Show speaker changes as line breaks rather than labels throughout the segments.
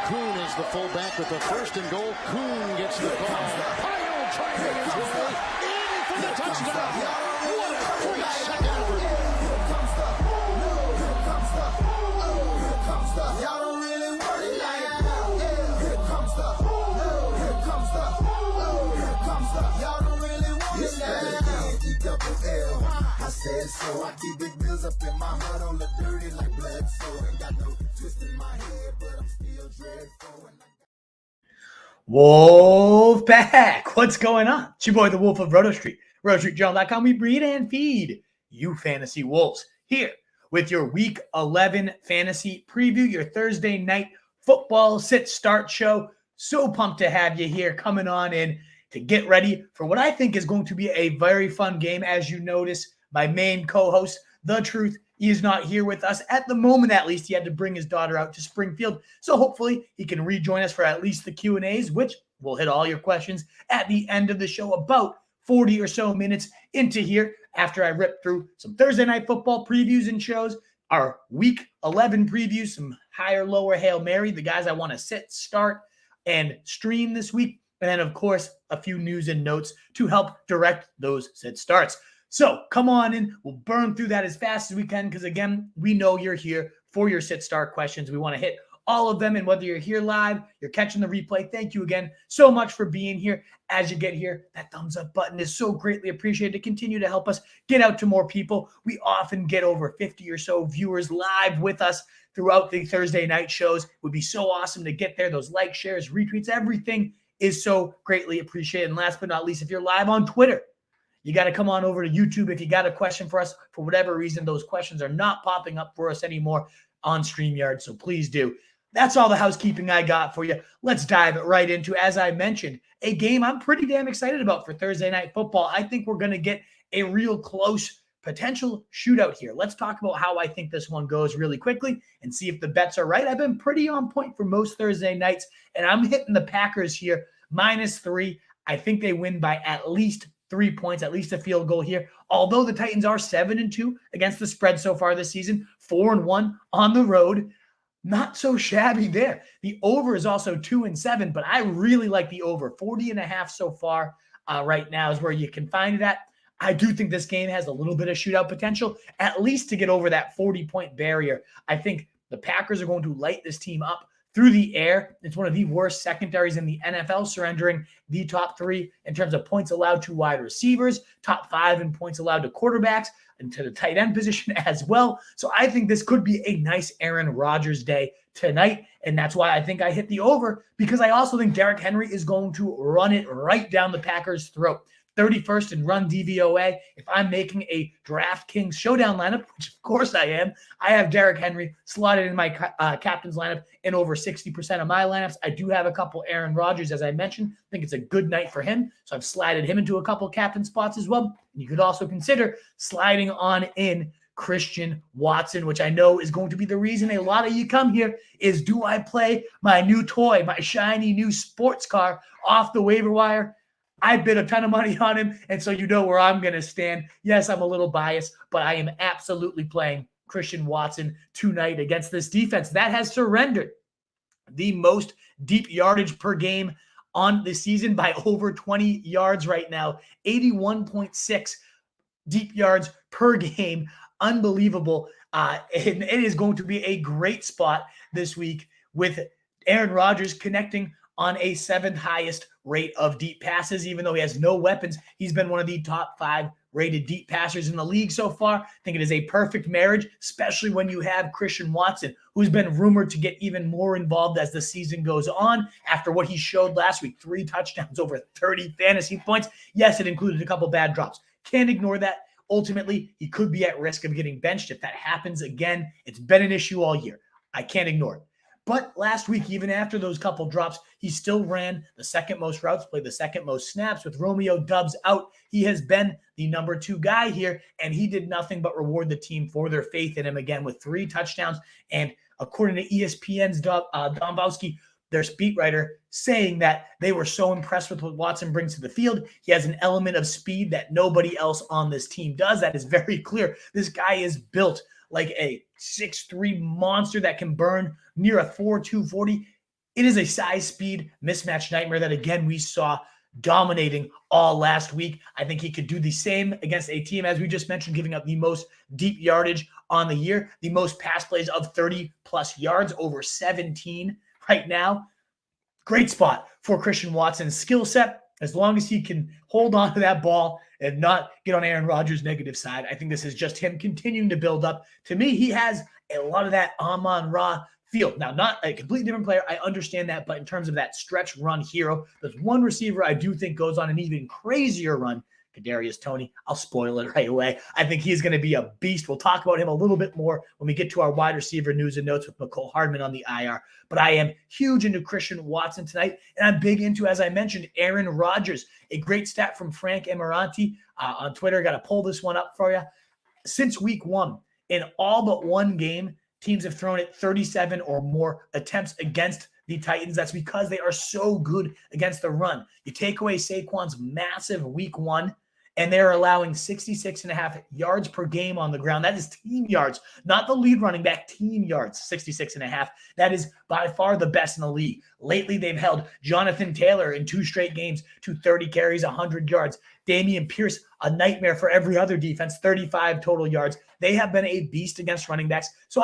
Kuhn is the fullback with the first and goal. Kuhn gets the call. Pyle trying to make his way in for the touchdown. What a great second effort.
Y'all don't really want it like that. Here comes the here comes the here comes the y'all don't really want it like that. E-double-L. I said so. I keep big bills up in my heart on the dirty like blood. So ain't got no twist in my head, but I'm still dreadful.
Wolfpack, what's going on? It's your boy, the Wolf of Roto Street. RotoStreetJournal.com. We breed and feed you fantasy wolves here with your Week 11 fantasy preview, your Thursday night football sit-start show. So pumped to have you here coming on in to get ready for what I think is going to be a very fun game. As you notice, my main co-host, The Truth, he is not here with us at the moment. At least he had to bring his daughter out to Springfield. So hopefully he can rejoin us for at least the Q&As, which will hit all your questions at the end of the show, about 40 or so minutes into here after I rip through some Thursday night football previews and shows, our Week 11 previews, some higher, lower Hail Mary, the guys I want to sit, start, and stream this week. And then, of course, a few news and notes to help direct those sit starts. So come on in. We'll burn through that as fast as we can because, again, we know you're here for your sit start questions. We want to hit all of them. And whether you're here live, you're catching the replay, thank you again so much for being here. As you get here, that thumbs up button is so greatly appreciated to continue to help us get out to more people. We often get over 50 or so viewers live with us throughout the Thursday night shows. It would be so awesome to get there. Those likes, shares, retweets, everything is so greatly appreciated. And last but not least, if you're live on Twitter, you got to come on over to YouTube. If you got a question for us, for whatever reason, those questions are not popping up for us anymore on StreamYard, so please do. That's all the housekeeping I got for you. Let's dive right into, as I mentioned, a game I'm pretty damn excited about for Thursday night football. I think we're going to get a real close potential shootout here. Let's talk about how I think this one goes really quickly and see if the bets are right. I've been pretty on point for most Thursday nights, and I'm hitting the Packers here, -3. I think they win by at least 3 points, at least a field goal here. Although the Titans are 7-2 against the spread so far this season, 4-1 on the road. Not so shabby there. The over is also 2-7, but I really like the over. 40.5 so far right now is where you can find it at. I do think this game has a little bit of shootout potential, at least to get over that 40-point barrier. I think the Packers are going to light this team up through the air. It's one of the worst secondaries in the NFL, surrendering the top 3 in terms of points allowed to wide receivers, top 5 in points allowed to quarterbacks, and to the tight end position as well. So I think this could be a nice Aaron Rodgers day tonight, and that's why I think I hit the over, because I also think Derrick Henry is going to run it right down the Packers' throat. 31st in run DVOA. If I'm making a DraftKings showdown lineup, which of course I am, I have Derrick Henry slotted in my captain's lineup in over 60% of my lineups. I do have a couple Aaron Rodgers, as I mentioned. I think it's a good night for him, so I've slided him into a couple captain spots as well. And you could also consider sliding on in Christian Watson, which I know is going to be the reason a lot of you come here, is do I play my new toy, my shiny new sports car off the waiver wire? I bid a ton of money on him, and so you know where I'm going to stand. Yes, I'm a little biased, but I am absolutely playing Christian Watson tonight against this defense that has surrendered the most deep yardage per game on the season by over 20 yards right now, 81.6 deep yards per game. Unbelievable. And it is going to be a great spot this week with Aaron Rodgers connecting on a 7th highest rate of deep passes. Even though he has no weapons, he's been one of the top 5 rated deep passers in the league so far. I think it is a perfect marriage, especially when you have Christian Watson, who's been rumored to get even more involved as the season goes on after what he showed last week. 3 touchdowns, over 30 fantasy points. Yes, it included a couple bad drops. Can't ignore that. Ultimately, he could be at risk of getting benched if that happens again. It's been an issue all year. I can't ignore it. But last week, even after those couple drops, he still ran the second most routes, played the second most snaps. With Romeo Doubs out, he has been the number 2 guy here, and he did nothing but reward the team for their faith in him again with 3 touchdowns. And according to ESPN's Dombrowski, their beat writer, saying that they were so impressed with what Watson brings to the field. He has an element of speed that nobody else on this team does. That is very clear. This guy is built like a 6'3" monster that can burn near a 4.2 40. It is a size-speed mismatch nightmare that, again, we saw dominating all last week. I think he could do the same against a team, as we just mentioned, giving up the most deep yardage on the year, the most pass plays of 30-plus yards, over 17 right now. Great spot for Christian Watson's skill set. As long as he can hold on to that ball and not get on Aaron Rodgers' negative side, I think this is just him continuing to build up. To me, he has a lot of that Amon-Ra feel. Now, not a completely different player. I understand that. But in terms of that stretch run hero, there's one receiver I do think goes on an even crazier run, Kadarius Toney. I'll spoil it right away. I think he's going to be a beast. We'll talk about him a little bit more when we get to our wide receiver news and notes with Mecole Hardman on the IR. But I am huge into Christian Watson tonight, and I'm big into, as I mentioned, Aaron Rodgers. A great stat from Frank Emiranti on Twitter. Got to pull this one up for you. Since week 1, in all but one game, teams have thrown it 37 or more attempts against the Titans. That's because they are so good against the run. You take away Saquon's massive week 1, and they're allowing 66.5 yards per game on the ground. That is team yards, not the lead running back, team yards, 66.5. That is by far the best in the league. Lately, they've held Jonathan Taylor in 2 straight games to 30 carries, 100 yards. Dameon Pierce, a nightmare for every other defense, 35 total yards. They have been a beast against running backs. So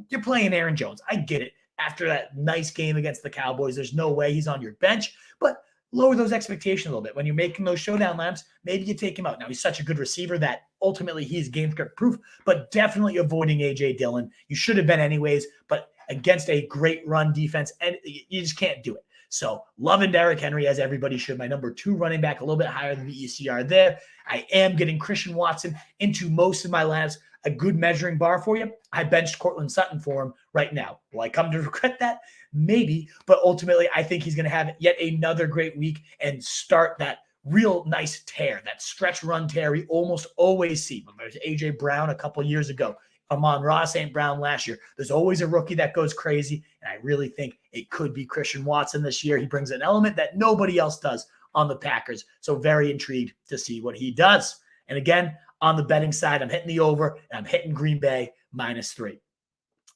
you're playing Aaron Jones. I get it. After that nice game against the Cowboys, there's no way he's on your bench. But lower those expectations a little bit. When you're making those showdown laps, maybe you take him out. Now, he's such a good receiver that ultimately he's game script proof, but definitely avoiding A.J. Dillon. You should have been anyways, but against a great run defense, and you just can't do it. So loving Derrick Henry, as everybody should. My number 2 running back, a little bit higher than the ECR there. I am getting Christian Watson into most of my lineups. A good measuring bar for you. I benched Cortland Sutton for him right now. Will I come to regret that? Maybe, but ultimately I think he's going to have yet another great week and start that real nice tear, that stretch run tear we almost always see. There's A.J. Brown a couple years ago. Amon-Ra St. Brown last year. There's always a rookie that goes crazy, and I really think it could be Christian Watson this year. He brings an element that nobody else does on the Packers, so very intrigued to see what he does. And again, on the betting side, I'm hitting the over, and I'm hitting Green Bay -3.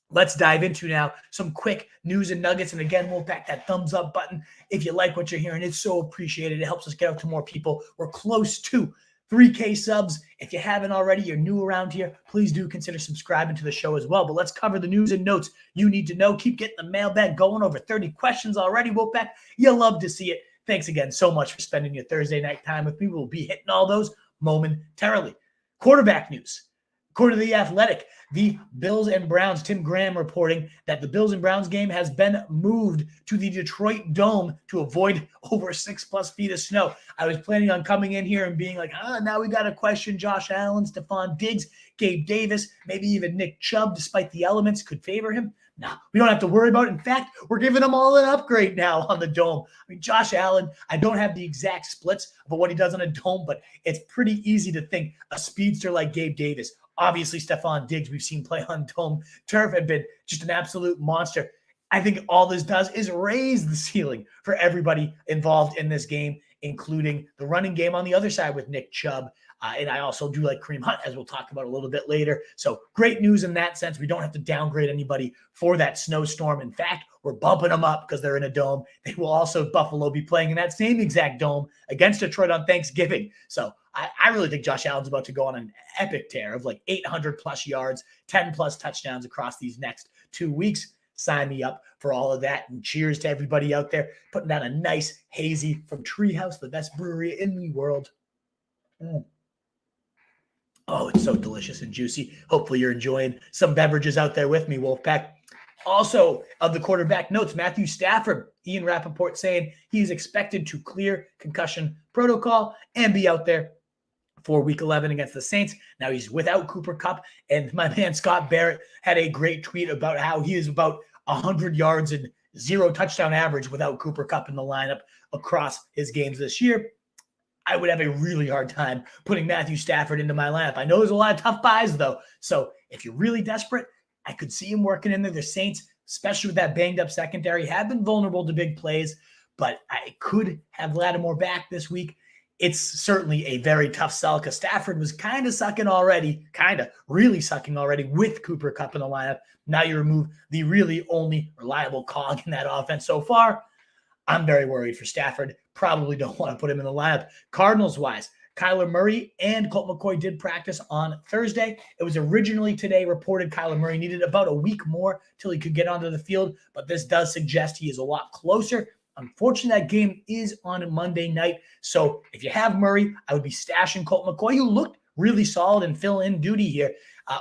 Let's dive into now some quick news and nuggets. And again, we'll pack that thumbs up button if you like what you're hearing. It's so appreciated. It helps us get out to more people. We're close to 3K subs. If you haven't already, you're new around here, please do consider subscribing to the show as well. But let's cover the news and notes you need to know. Keep getting the mailbag going. Over 30 questions already, Wolfpack. You'll love to see it. Thanks again so much for spending your Thursday night time with me. We'll be hitting all those momentarily. Quarterback news. According to The Athletic, the Bills and Browns, Tim Graham reporting that the Bills and Browns game has been moved to the Detroit Dome to avoid over 6+ feet of snow. I was planning on coming in here and being like, now we got to question Josh Allen, Stephon Diggs, Gabe Davis, maybe even Nick Chubb, despite the elements could favor him. No, we don't have to worry about it. In fact, we're giving them all an upgrade now on the Dome. I mean, Josh Allen, I don't have the exact splits of what he does on a Dome, but it's pretty easy to think a speedster like Gabe Davis. Obviously, Stephon Diggs, we've seen play on Dome turf, had been just an absolute monster. I think all this does is raise the ceiling for everybody involved in this game, including the running game on the other side with Nick Chubb. And I also do like Kareem Hunt, as we'll talk about a little bit later. So great news in that sense. We don't have to downgrade anybody for that snowstorm. In fact, we're bumping them up because they're in a dome. They will also, Buffalo, be playing in that same exact dome against Detroit on Thanksgiving. So I really think Josh Allen's about to go on an epic tear of like 800+ yards, 10+ touchdowns across these next 2 weeks. Sign me up for all of that. And cheers to everybody out there putting down a nice hazy from Treehouse, the best brewery in the world. Oh, it's so delicious and juicy. Hopefully you're enjoying some beverages out there with me, Wolfpack. Also, of the quarterback notes, Matthew Stafford, Ian Rappaport saying he's expected to clear concussion protocol and be out there for Week 11 against the Saints. Now he's without Cooper Kupp, and my man Scott Barrett had a great tweet about how he is about 100 yards and 0 touchdown average without Cooper Kupp in the lineup across his games this year. I would have a really hard time putting Matthew Stafford into my lineup. I know there's a lot of tough buys, though. So if you're really desperate, I could see him working in there. The Saints, especially with that banged-up secondary, have been vulnerable to big plays, but I could have Lattimore back this week. it's certainly a very tough sell because Stafford was kind of really sucking already with Cooper Kupp in the lineup. Now you remove the really only reliable cog in that offense so far. I'm very worried for Stafford. Probably don't want to put him in the lineup. Cardinals-wise, Kyler Murray and Colt McCoy did practice on Thursday. It was originally today reported Kyler Murray needed about a week more till he could get onto the field, but this does suggest he is a lot closer. Unfortunately, that game is on Monday night, so if you have Murray, I would be stashing Colt McCoy, who looked really solid and fill-in duty here.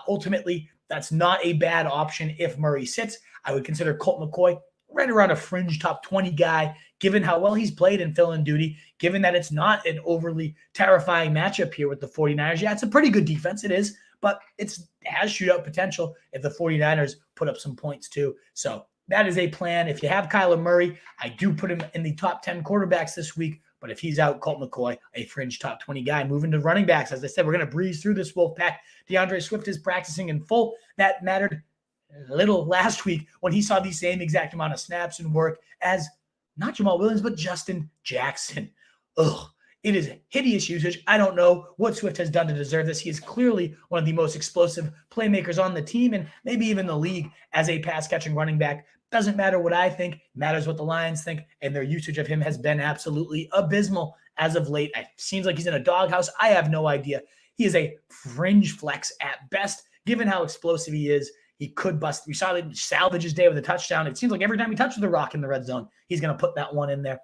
Ultimately, that's not a bad option if Murray sits. I would consider Colt McCoy right around a fringe top 20 guy, given how well he's played in fill-in duty, given that it's not an overly terrifying matchup here with the 49ers. Yeah, it's a pretty good defense, it is, but it has shootout potential if the 49ers put up some points too. So that is a plan. If you have Kyler Murray, I do put him in the top 10 quarterbacks this week, but if he's out, Colt McCoy, a fringe top 20 guy. Moving to running backs, as I said, we're going to breeze through this Wolfpack. DeAndre Swift is practicing in full. That mattered a little last week when he saw the same exact amount of snaps and work as not Jamal Williams, but Justin Jackson. Ugh, it is hideous usage. I don't know what Swift has done to deserve this. He is clearly one of the most explosive playmakers on the team and maybe even the league as a pass-catching running back. Doesn't matter what I think, matters what the Lions think, and their usage of him has been absolutely abysmal as of late. It seems like he's in a doghouse. I have no idea. He is a fringe flex at best, given how explosive he is. He could bust. We saw him salvage his day with a touchdown. It seems like every time he touches the rock in the red zone, he's going to put that one in there.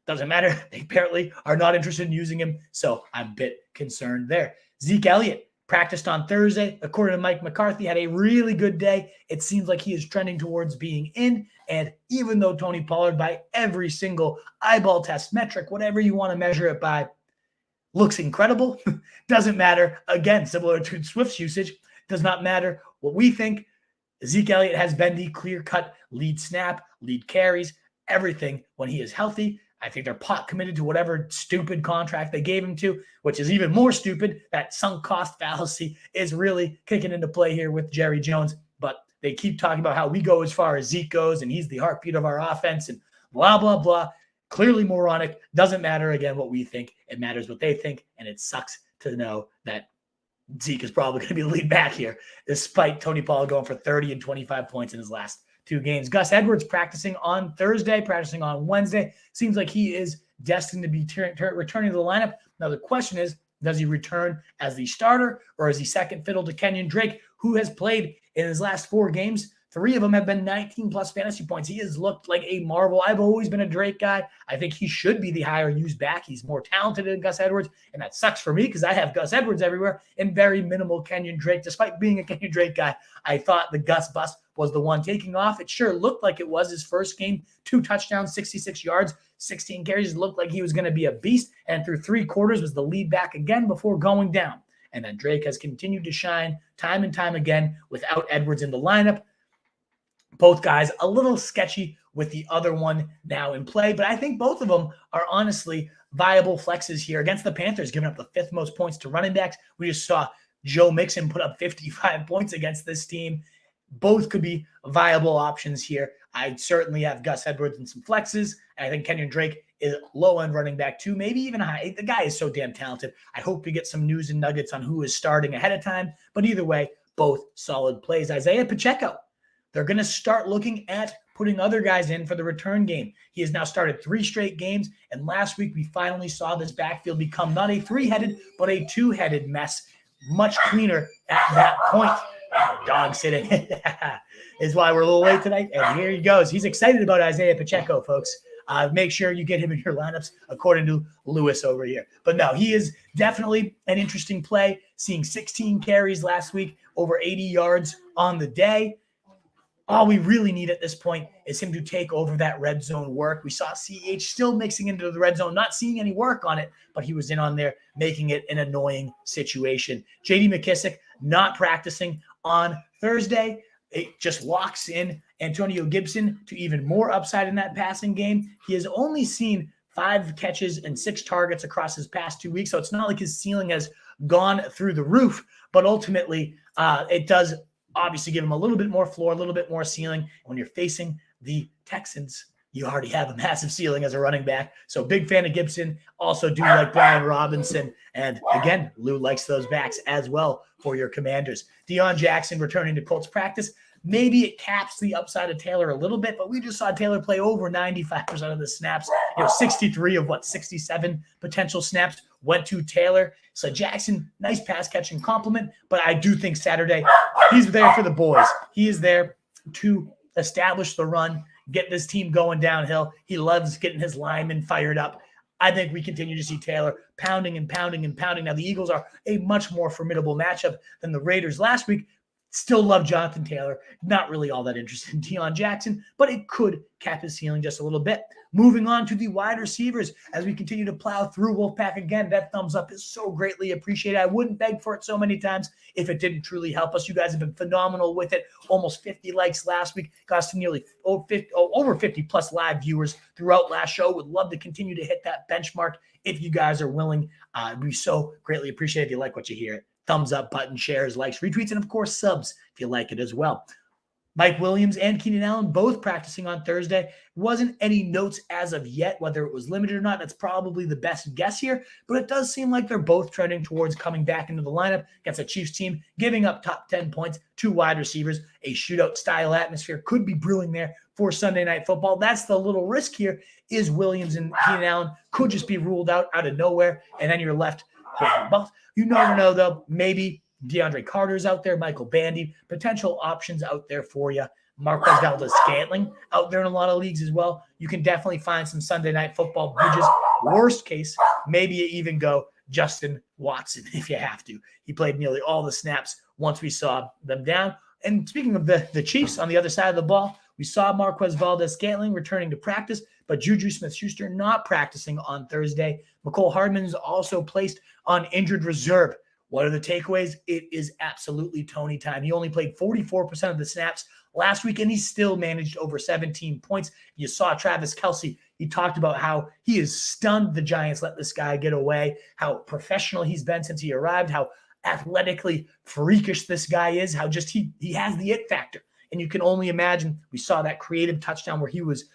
Doesn't matter. They apparently are not interested in using him, so I'm a bit concerned there. Zeke Elliott practiced on Thursday. According to Mike McCarthy, had a really good day. It seems like he is trending towards being in, and even though Tony Pollard, by every single eyeball test metric, whatever you want to measure it by, looks incredible, doesn't matter. Again, similar to Swift's usage, does not matter what we think. Zeke Elliott has been the clear-cut lead snap, lead carries, everything when he is healthy. I think they're pot committed to whatever stupid contract they gave him to, which is even more stupid. That sunk cost fallacy is really kicking into play here with Jerry Jones. But they keep talking about how we go as far as Zeke goes, and he's the heartbeat of our offense, and blah, blah, blah. Clearly moronic. Doesn't matter, again, what we think. It matters what they think, and it sucks to know that Zeke is probably going to be the lead back here, despite Tony Pollard going for 30 and 25 points in his last two games. Gus Edwards practicing on Thursday, practicing on Wednesday. Seems like he is destined to be returning to the lineup. Now, the question is, does he return as the starter or is he second fiddle to Kenyon Drake, who has played in his last 4 games? 3 of them have been 19-plus fantasy points. He has looked like a marvel. I've always been a Drake guy. I think he should be the higher used back. He's more talented than Gus Edwards, and that sucks for me because I have Gus Edwards everywhere and very minimal Kenyon Drake. Despite being a Kenyon Drake guy, I thought the Gus bus was the one taking off. It sure looked like it was his first game. 2 touchdowns, 66 yards, 16 carries. It looked like he was going to be a beast, and through 3 quarters was the lead back again before going down. And then Drake has continued to shine time and time again without Edwards in the lineup. Both guys a little sketchy with the other one now in play, but I think both of them are honestly viable flexes here against the Panthers, giving up the 5th most points to running backs. We just saw Joe Mixon put up 55 points against this team. Both could be viable options here. I'd certainly have Gus Edwards in some flexes. I think Kenyon Drake is low-end running back too, maybe even high. The guy is so damn talented. I hope we get some news and nuggets on who is starting ahead of time, but either way, both solid plays. Isiah Pacheco, they're going to start looking at putting other guys in for the return game. He has now started 3 straight games, and last week we finally saw this backfield become not a 3-headed, but a 2-headed mess. Much cleaner at that point. Dog sitting is why we're a little late tonight, and here he goes. He's excited about Isiah Pacheco, folks. Make sure you get him in your lineups, according to Lewis over here. But no, he is definitely an interesting play, seeing 16 carries last week, over 80 yards on the day. All we really need at this point is him to take over that red zone work. We saw CH still mixing into the red zone, not seeing any work on it, but he was in on there, making it an annoying situation. J.D. McKissic not practicing on Thursday. It just locks in Antonio Gibson to even more upside in that passing game. He has only seen 5 catches and 6 targets across his past 2 weeks, so it's not like his ceiling has gone through the roof, but ultimately it does obviously give him a little bit more floor, a little bit more ceiling when you're facing the Texans. you already have a massive ceiling as a running back. So big fan of Gibson. Also do like Brian Robinson. And again, Lou likes those backs as well for your Commanders. Deion Jackson returning to Colts practice. Maybe it caps the upside of Taylor a little bit, but we just saw Taylor play over 95% of the snaps. 63 of 67 potential snaps went to Taylor. So Jackson, nice pass catching compliment, but I do think Saturday he's there for the boys. He is there to establish the run, get this team going downhill. He loves getting his linemen fired up. I think we continue to see Taylor pounding and pounding and pounding. Now, the Eagles are a much more formidable matchup than the Raiders last week. Still love Jonathan Taylor. Not really all that interested in Deion Jackson, but it could cap his ceiling just a little bit. Moving on to the wide receivers as we continue to plow through Wolfpack again. That thumbs up is so greatly appreciated. I wouldn't beg for it so many times if it didn't truly help us. You guys have been phenomenal with it. Almost 50 likes last week. Got us to nearly over 50 plus live viewers throughout last show. Would love to continue to hit that benchmark if you guys are willing. We so greatly appreciate it if you like what you hear. Thumbs up button, shares, likes, retweets, and of course subs if you like it as well. Mike Williams and Keenan Allen both practicing on Thursday. Wasn't any notes as of yet, whether it was limited or not. That's probably the best guess here, but it does seem like they're both trending towards coming back into the lineup against a Chiefs team, giving up top 10 points to wide receivers. A shootout style atmosphere could be brewing there for Sunday Night Football. That's the little risk here is Williams and Keenan Allen could just be ruled out of nowhere, and then you're left holding both. You never know, though. Maybe DeAndre Carter's out there, Michael Bandy, potential options out there for you. Marquez Valdes-Scantling out there in a lot of leagues as well. You can definitely find some Sunday Night Football bridges. Worst case, maybe you even go Justin Watson if you have to. He played nearly all the snaps once we saw them down. And speaking of the Chiefs on the other side of the ball, we saw Marquez Valdes-Scantling returning to practice, but Juju Smith-Schuster not practicing on Thursday. Mecole Hardman is also placed on injured reserve. What are the takeaways? It is absolutely Toney time. He only played 44% of the snaps last week, and he still managed over 17 points. You saw Travis Kelce. He talked about how he is stunned the Giants let this guy get away, how professional he's been since he arrived, how athletically freakish this guy is, how just he has the it factor. And you can only imagine we saw that creative touchdown where he was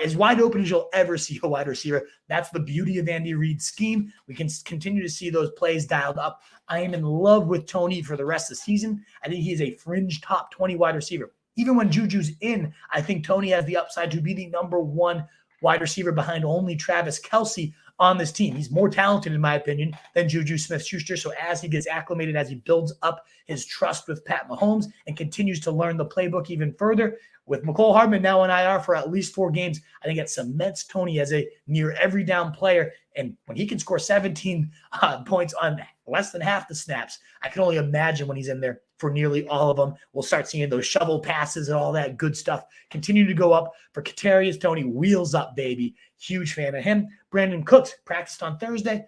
as wide open as you'll ever see a wide receiver. That's the beauty of Andy Reid's scheme. We can continue to see those plays dialed up. I am in love with Toney for the rest of the season. I think he is a fringe top 20 wide receiver. Even when Juju's in, I think Toney has the upside to be the number one wide receiver behind only Travis Kelce on this team. He's more talented, in my opinion, than Juju Smith-Schuster. So as he gets acclimated, as he builds up his trust with Pat Mahomes and continues to learn the playbook even further, with Mecole Hardman now on IR for at least 4 games, I think it cements Toney as a near every down player. And when he can score 17 points on less than half the snaps, I can only imagine when he's in there for nearly all of them. We'll start seeing those shovel passes and all that good stuff continue to go up for Kadarius Toney. Wheels up, baby. Huge fan of him. Brandon Cooks practiced on Thursday.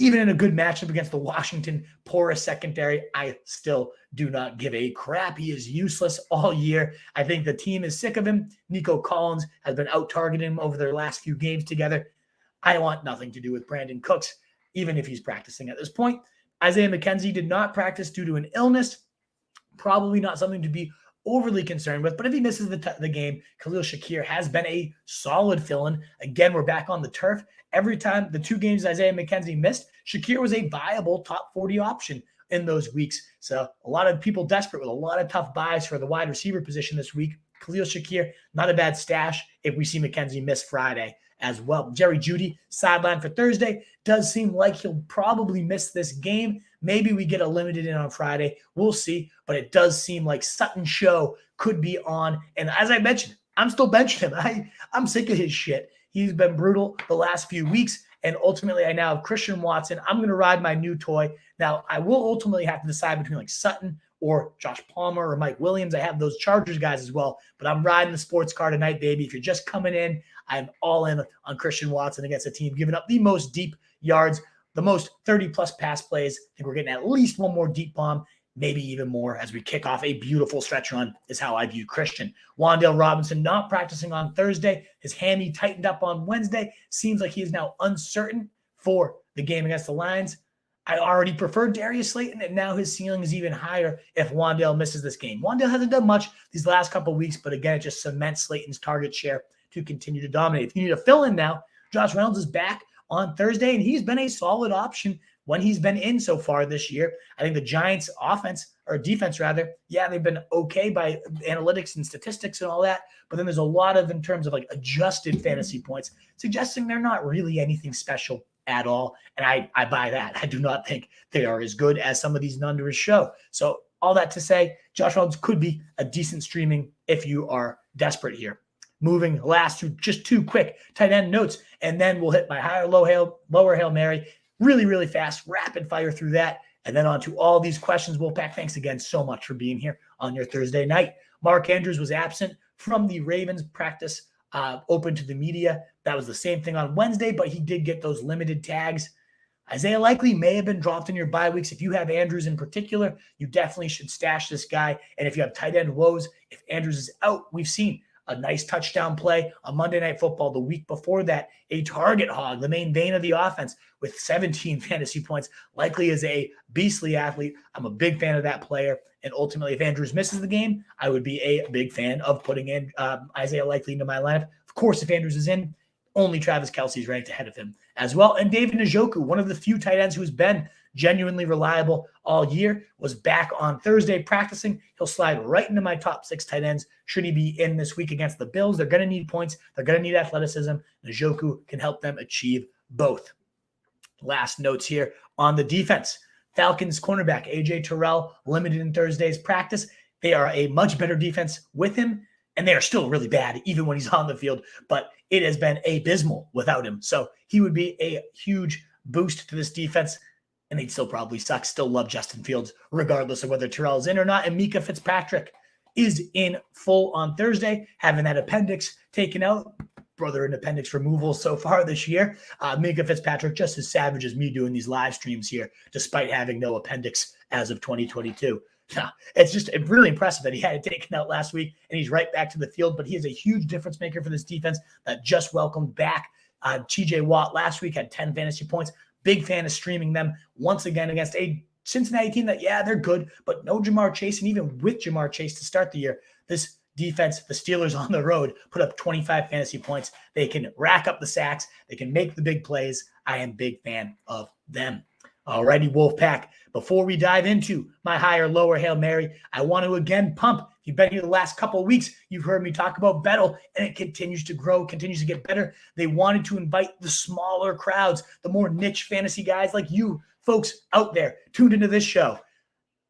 Even in a good matchup against the Washington porous secondary, I still do not give a crap. He is useless all year. I think the team is sick of him. Nico Collins has been out-targeting him over their last few games together. I want nothing to do with Brandon Cooks, even if he's practicing at this point. Isaiah McKenzie did not practice due to an illness. Probably not something to be overly concerned with, but if he misses the game, Khalil Shakir has been a solid fill-in. Again, we're back on the turf. Every time the 2 games Isaiah McKenzie missed, Shakir was a viable top 40 option in those weeks. So a lot of people desperate with a lot of tough buys for the wide receiver position this week. Khalil Shakir, not a bad stash if we see McKenzie miss Friday as well. Jerry Jeudy, sideline for Thursday. Does seem like he'll probably miss this game. Maybe we get a limited in on Friday. We'll see. But it does seem like Sutton Show could be on. And as I mentioned, I'm still benching him. I'm sick of his shit. He's been brutal the last few weeks. And ultimately, I now have Christian Watson. I'm going to ride my new toy. Now, I will ultimately have to decide between like Sutton or Josh Palmer or Mike Williams. I have those Chargers guys as well. But I'm riding the sports car tonight, baby. If you're just coming in, I'm all in on Christian Watson against a team giving up the most deep yards, the most 30-plus pass plays. I think we're getting at least one more deep bomb, maybe even more as we kick off a beautiful stretch run is how I view Christian. Wan'Dale Robinson not practicing on Thursday. His hammy tightened up on Wednesday. Seems like he is now uncertain for the game against the Lions. I already preferred Darius Slayton, and now his ceiling is even higher if Wan'Dale misses this game. Wan'Dale hasn't done much these last couple of weeks, but again, it just cements Slayton's target share to continue to dominate. If you need a fill-in now, Josh Reynolds is back on Thursday, and he's been a solid option when he's been in so far this year. I think the Giants defense, they've been okay by analytics and statistics and all that, but then there's a lot of, in terms of like adjusted fantasy points, suggesting they're not really anything special at all. And I buy that. I do not think they are as good as some of these numbers show. So all that to say, Josh Reynolds could be a decent streaming if you are desperate here. Moving last to just two quick tight end notes, and then we'll hit my lower Hail Mary really, really fast, rapid fire through that, and then on to all these questions. Wolfpack, thanks again so much for being here on your Thursday night. Mark Andrews was absent from the Ravens practice open to the media. That was the same thing on Wednesday, but he did get those limited tags. Isaiah Likely may have been dropped in your bye weeks. If you have Andrews in particular, you definitely should stash this guy. And if you have tight end woes, if Andrews is out, we've seen a nice touchdown play on Monday Night Football the week before that, a target hog, the main vein of the offense with 17 fantasy points. Likely is a beastly athlete. I'm a big fan of that player. And ultimately, if Andrews misses the game, I would be a big fan of putting in Isaiah Likely into my lineup. Of course, if Andrews is in, only Travis Kelce's ranked ahead of him as well. And David Njoku, one of the few tight ends who's been genuinely reliable all year, was back on Thursday practicing. He'll slide right into my top 6 tight ends should he be in this week against the Bills. They're going to need points. They're going to need athleticism. Njoku can help them achieve both. Last notes here on the defense. Falcons cornerback A.J. Terrell limited in Thursday's practice. They are a much better defense with him, and they are still really bad even when he's on the field, but it has been abysmal without him. So he would be a huge boost to this defense, and they'd still probably suck. Still love Justin Fields, regardless of whether Terrell's in or not. And Micah Fitzpatrick is in full on Thursday, having that appendix taken out. Brother in appendix removal so far this year. Micah Fitzpatrick, just as savage as me doing these live streams here, despite having no appendix as of 2022. It's just really impressive that he had it taken out last week and he's right back to the field, but he is a huge difference maker for this defense that just welcomed back TJ Watt last week, had 10 fantasy points. Big fan of streaming them once again against a Cincinnati team that, they're good, but no Jamar Chase. And even with Jamar Chase to start the year, this defense, the Steelers on the road, put up 25 fantasy points. They can rack up the sacks. They can make the big plays. I am a big fan of them. Alrighty, Wolfpack. Before we dive into my higher, lower Hail Mary, I want to again pump. If you've been here the last couple of weeks, you've heard me talk about Bettle, and it continues to grow, continues to get better. They wanted to invite the smaller crowds, the more niche fantasy guys like you folks out there tuned into this show.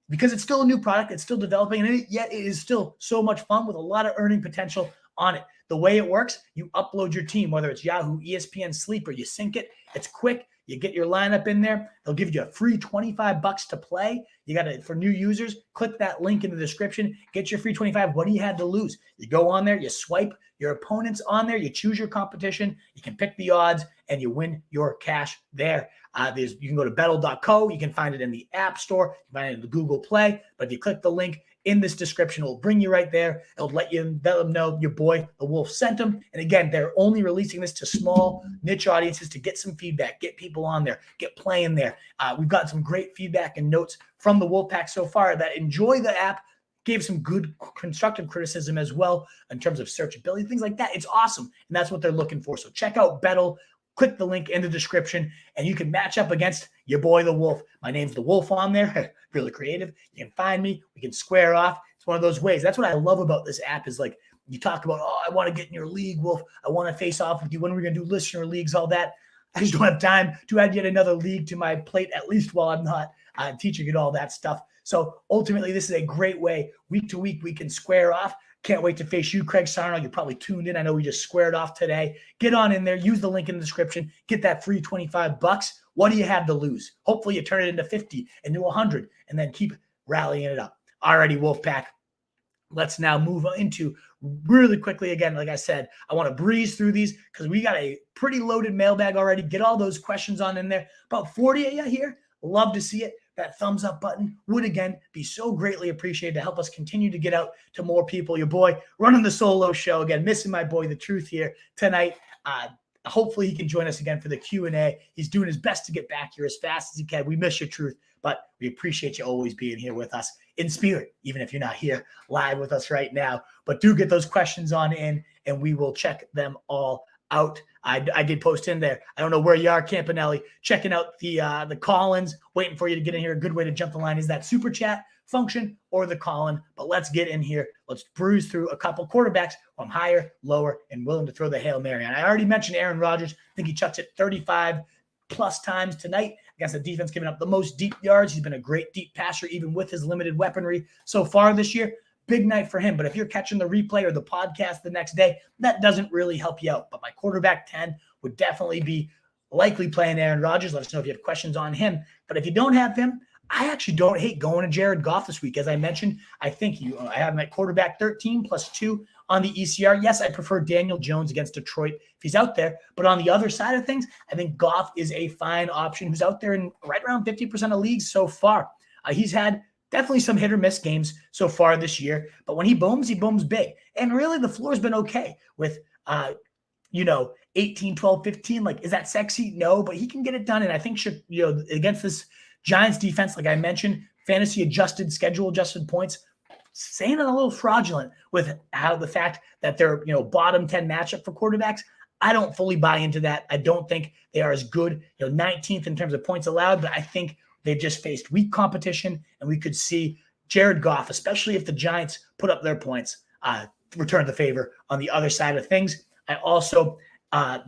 Because it's still a new product, it's still developing, and yet it is still so much fun with a lot of earning potential on it. The way it works, you upload your team, whether it's Yahoo, ESPN, Sleeper, you sync it, it's quick. You get your lineup in there. They'll give you a free $25 to play. You got to, for new users, click that link in the description. Get your free 25. What do you have to lose? You go on there, you swipe your opponents on there, you choose your competition, you can pick the odds, and you win your cash there. You can go to bettle.co. You can find it in the App Store. You can find it in the Google Play. But if you click the link in this description, it'll bring you right there. It'll let them know your boy, the Wolf, sent them. And again, they're only releasing this to small niche audiences to get some feedback, get people on there, get playing there. We've got some great feedback and notes from the Wolfpack so far that enjoy the app, gave some good constructive criticism as well in terms of searchability, things like that. It's awesome. And that's what they're looking for. So check out Bettle. Click the link in the description, and you can match up against your boy, the Wolf. My name's the Wolf on there. Really creative. You can find me. We can square off. It's one of those ways. That's what I love about this app is like you talk about, I want to get in your league, Wolf. I want to face off with you. When are we going to do listener leagues, all that? I just don't have time to add yet another league to my plate, at least while I'm not teaching it all that stuff. So ultimately, this is a great way. Week to week, we can square off. Can't wait to face you, Craig Sarno. You probably tuned in. I know we just squared off today. Get on in there. Use the link in the description. Get that free $25. What do you have to lose? Hopefully you turn it into 50, into 100, and then keep rallying it up. Alrighty, Wolfpack. Let's now move into really quickly. Again, like I said, I want to breeze through these because we got a pretty loaded mailbag already. Get all those questions on in there. About 40 of you here. Love to see it. That thumbs up button would, again, be so greatly appreciated to help us continue to get out to more people. Your boy running the solo show. Again, missing my boy, The Truth, here tonight. hopefully he can join us again for the Q&A. He's doing his best to get back here as fast as he can. We miss your truth, but we appreciate you always being here with us in spirit, even if you're not here live with us right now. But do get those questions on in, and we will check them all out. I did post in there. I don't know where you are, Campanelli, checking out the call-ins, waiting for you to get in here. A good way to jump the line is that super chat function or the call-in. But let's get in here. Let's bruise through a couple quarterbacks who I'm higher, lower, and willing to throw the Hail Mary on. I already mentioned Aaron Rodgers. I think he chucks it 35 plus times tonight against the defense giving up the most deep yards. He's been a great deep passer, even with his limited weaponry so far this year. Big night for him. But if you're catching the replay or the podcast the next day, that doesn't really help you out. But my quarterback 10 would definitely be likely playing Aaron Rodgers. Let us know if you have questions on him. But if you don't have him, I actually don't hate going to Jared Goff this week. As I mentioned, I think I have him at quarterback 13 plus 2 on the ECR. Yes, I prefer Daniel Jones against Detroit if he's out there. But on the other side of things, I think Goff is a fine option who's out there in right around 50% of leagues so far. He's had definitely some hit or miss games so far this year. But when he booms big. And really, the floor's been okay with 18, 12, 15. Like, is that sexy? No, but he can get it done. And I think, against this Giants defense, like I mentioned, fantasy adjusted, schedule adjusted points, saying it a little fraudulent with how the fact that they're, bottom 10 matchup for quarterbacks. I don't fully buy into that. I don't think they are as good, 19th in terms of points allowed, but I think they've just faced weak competition, and we could see Jared Goff, especially if the Giants put up their points, return the favor on the other side of things. I also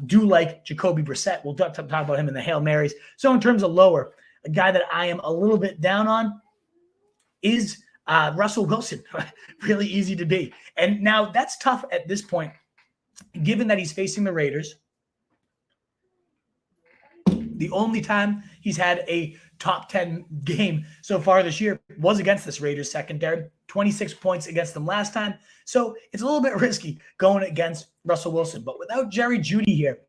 do like Jacoby Brissett. We'll talk about him in the Hail Marys. So in terms of lower, a guy that I am a little bit down on is Russell Wilson. Really easy to be. And now that's tough at this point, given that he's facing the Raiders. The only time he's had a top 10 game so far this year was against this Raiders secondary. 26 points against them last time. So it's a little bit risky going against Russell Wilson. But without Jerry Jeudy here,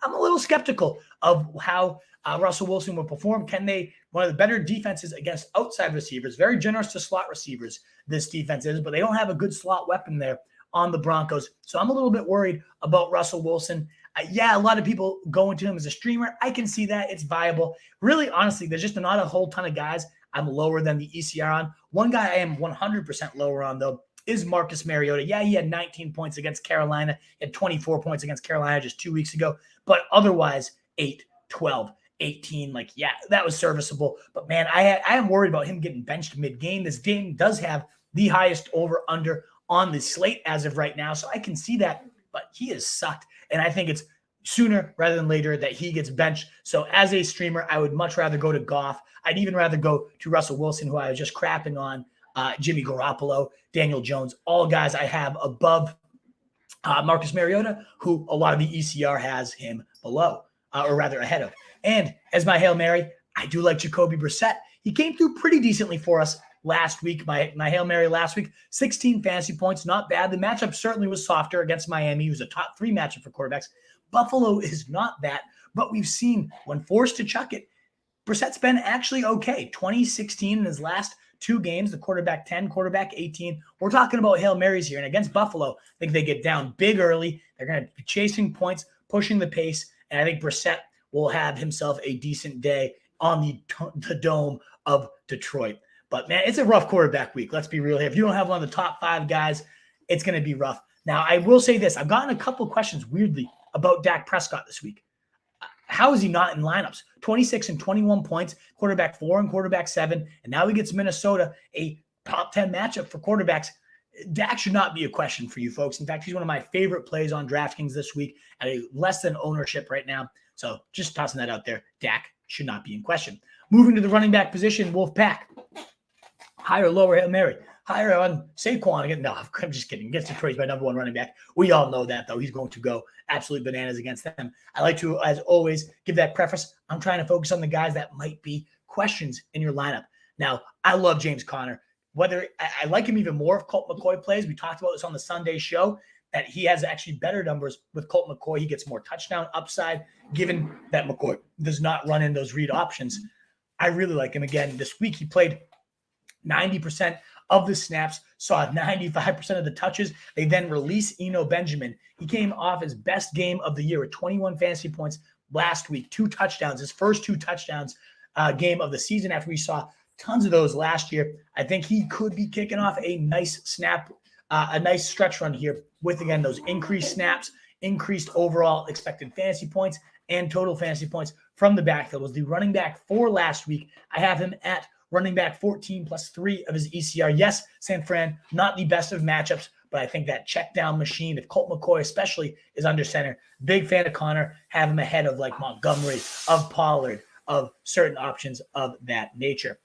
I'm a little skeptical of how Russell Wilson will perform. Can they, one of the better defenses against outside receivers, very generous to slot receivers, this defense is, but they don't have a good slot weapon there on the Broncos. So I'm a little bit worried about Russell Wilson. A lot of people go into him as a streamer. I can see that. It's viable. Really, honestly, there's just not a whole ton of guys I'm lower than the ECR on. One guy I am 100% lower on, though, is Marcus Mariota. Yeah, he had 19 points against Carolina. He had 24 points against Carolina just 2 weeks ago. But otherwise, 8, 12, 18, that was serviceable. But, man, I am worried about him getting benched mid-game. This game does have the highest over-under on the slate as of right now, so I can see that. But he has sucked, and I think it's sooner rather than later that he gets benched. So as a streamer, I would much rather go to Goff. I'd even rather go to Russell Wilson, who I was just crapping on, Jimmy Garoppolo, Daniel Jones, all guys I have above Marcus Mariota, who a lot of the ECR has him below, or rather ahead of. And as my Hail Mary, I do like Jacoby Brissett. He came through pretty decently for us last week. My Hail Mary last week, 16 fantasy points, not bad. The matchup certainly was softer against Miami, who's a top 3 matchup for quarterbacks. Buffalo is not that, but we've seen when forced to chuck it, Brissett's been actually okay. 2016 in his last 2 games, the quarterback 10, quarterback 18. We're talking about Hail Marys here. And against Buffalo, I think they get down big early. They're going to be chasing points, pushing the pace. And I think Brissett will have himself a decent day on the dome of Detroit. But, man, it's a rough quarterback week. Let's be real here. If you don't have one of the top 5 guys, it's going to be rough. Now, I will say this. I've gotten a couple of questions, weirdly, about Dak Prescott this week. How is he not in lineups? 26 and 21 points, quarterback 4 and quarterback 7, and now he gets Minnesota, a top 10 matchup for quarterbacks. Dak should not be a question for you folks. In fact, he's one of my favorite plays on DraftKings this week at a less than ownership right now. So just tossing that out there. Dak should not be in question. Moving to the running back position, Wolfpack. Higher or lower Hail Mary? Higher on Saquon again. No, I'm just kidding. Against Detroit, he's my number 1 running back. We all know that, though. He's going to go absolutely bananas against them. I like to, as always, give that preface. I'm trying to focus on the guys that might be questions in your lineup. Now, I love James Conner. Whether I like him even more if Colt McCoy plays. We talked about this on the Sunday show, that he has actually better numbers with Colt McCoy. He gets more touchdown upside, given that McCoy does not run in those read options. I really like him. Again, this week he played 90% of the snaps, saw 95% of the touches. They then release Eno Benjamin. He came off his best game of the year with 21 fantasy points last week, 2 touchdowns, his first 2 touchdowns game of the season after we saw tons of those last year. I think he could be kicking off a nice stretch run here with, again, those increased snaps, increased overall expected fantasy points, and total fantasy points from the backfield. Was the running back 4 last week. I have him at running back 14 plus 3 of his ECR. Yes, San Fran, not the best of matchups, but I think that check down machine, if Colt McCoy especially is under center, big fan of Connor, have him ahead of like Montgomery, of Pollard, of certain options of that nature.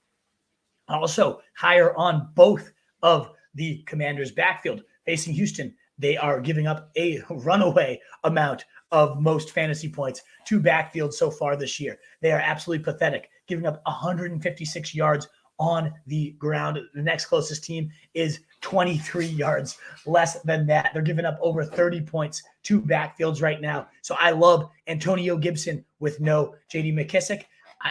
Also higher on both of the Commanders' backfield. Facing Houston, they are giving up a runaway amount of most fantasy points to backfield so far this year. They are absolutely pathetic, giving up 156 yards on the ground. The next closest team is 23 yards less than that. They're giving up over 30 points to backfields right now. So I love Antonio Gibson with no J.D. McKissick.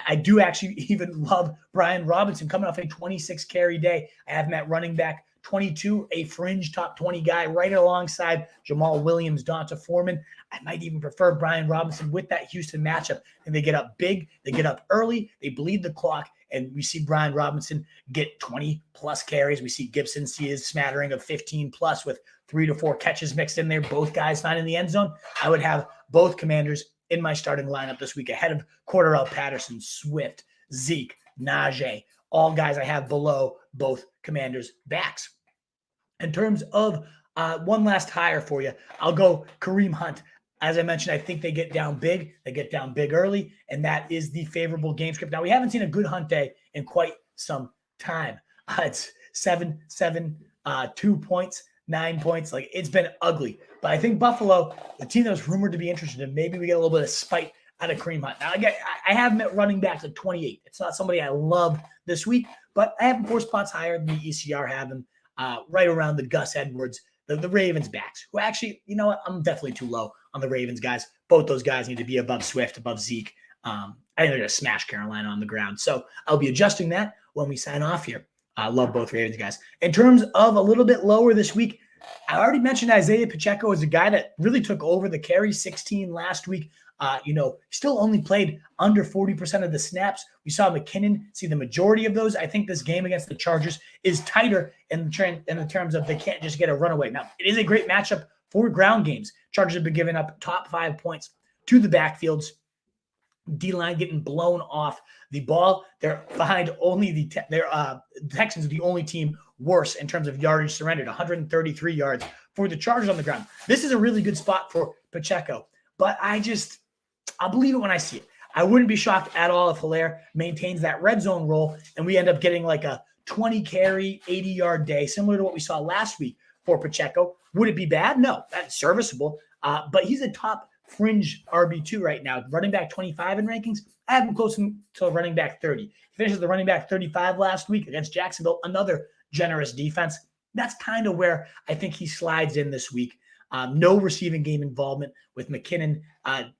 I do actually even love Brian Robinson coming off a 26 carry day. I have him at running back 22, a fringe top 20 guy right alongside Jamal Williams, Donta Foreman. I might even prefer Brian Robinson with that Houston matchup. And they get up big, they get up early, they bleed the clock, and we see Brian Robinson get 20-plus carries. We see Gibson see his smattering of 15-plus with 3 to 4 catches mixed in there. Both guys find in the end zone. I would have both Commanders in my starting lineup this week ahead of Cordarrelle Patterson, Swift, Zeke, Najee, all guys I have below both Commanders' backs. In terms of one last hire for you, I'll go Kareem Hunt. As I mentioned, I think they get down big. They get down big early, and that is the favorable game script. Now, we haven't seen a good Hunt day in quite some time. It's 7, 2 points, 9 points. Like, it's been ugly. But I think Buffalo, the team that was rumored to be interested in, maybe we get a little bit of spite out of Kareem Hunt. Now, I have him at running back at 28. It's not somebody I love this week, but I have him 4 spots higher than the ECR have him right around the Gus Edwards, the Ravens backs, who actually, you know what, I'm definitely too low on the Ravens guys. Both those guys need to be above Swift, above Zeke. I think they're going to smash Carolina on the ground. So I'll be adjusting that when we sign off here. I love both Ravens guys. In terms of a little bit lower this week, I already mentioned Isiah Pacheco is a guy that really took over the carry 16 last week. Still only played under 40% of the snaps. We saw McKinnon see the majority of those. I think this game against the Chargers is tighter in the terms of they can't just get a runaway. Now, it is a great matchup for ground games. Chargers have been giving up top 5 points to the backfields. D-line getting blown off the ball. They're behind only the Texans are the only team worse in terms of yardage surrendered, 133 yards for the Chargers on the ground. This is a really good spot for Pacheco, but I'll believe it when I see it. I wouldn't be shocked at all if Hilaire maintains that red zone role and we end up getting like a 20 carry, 80-yard day, similar to what we saw last week for Pacheco. Would it be bad? No, that's serviceable. But he's a top fringe RB2 right now. Running back 25 in rankings. I have him close to running back 30. He finishes the running back 35 last week against Jacksonville, another generous defense. That's kind of where I think he slides in this week. No receiving game involvement with McKinnon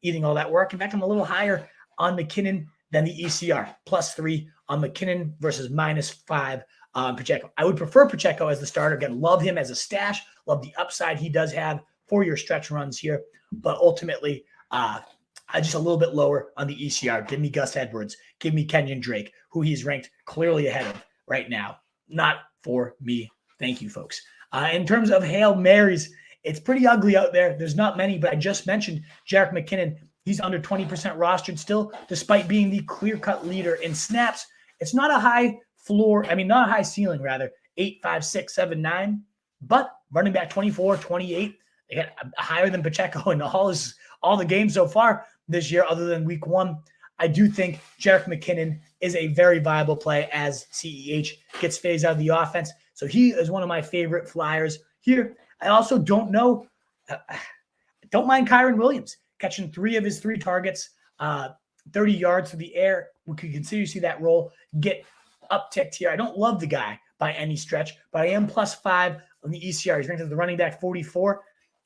eating all that work. In fact, I'm a little higher on McKinnon than the ECR, +3 on McKinnon versus -5 on Pacheco. I would prefer Pacheco as the starter. Again, love him as a stash. Love the upside he does have for your stretch runs here. But ultimately, I just a little bit lower on the ECR. Give me Gus Edwards. Give me Kenyon Drake, who he's ranked clearly ahead of right now. Not for me. Thank you, folks. In terms of Hail Marys, it's pretty ugly out there. There's not many, but I just mentioned Jerick McKinnon. He's under 20% rostered still, despite being the clear-cut leader in snaps. It's not a high floor, not a high ceiling, rather, 8, 5, 6, 7, 9, but running back 24, 28, they got higher than Pacheco in all the games so far this year, other than week 1. I do think Jerick McKinnon is a very viable play as CEH gets phased out of the offense. So he is one of my favorite flyers here. I also don't mind Kyren Williams catching 3 of his 3 targets, 30 yards through the air. We could continue to see that role get upticked here. I don't love the guy by any stretch, but I am +5 on the ECR. He's ranked as the running back 44.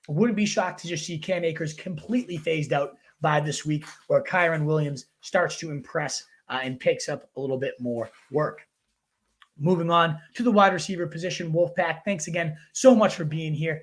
I wouldn't be shocked to just see Cam Akers completely phased out by this week, where Kyren Williams starts to impress and picks up a little bit more work. moving on to the wide receiver position, Wolfpack. Thanks again so much for being here.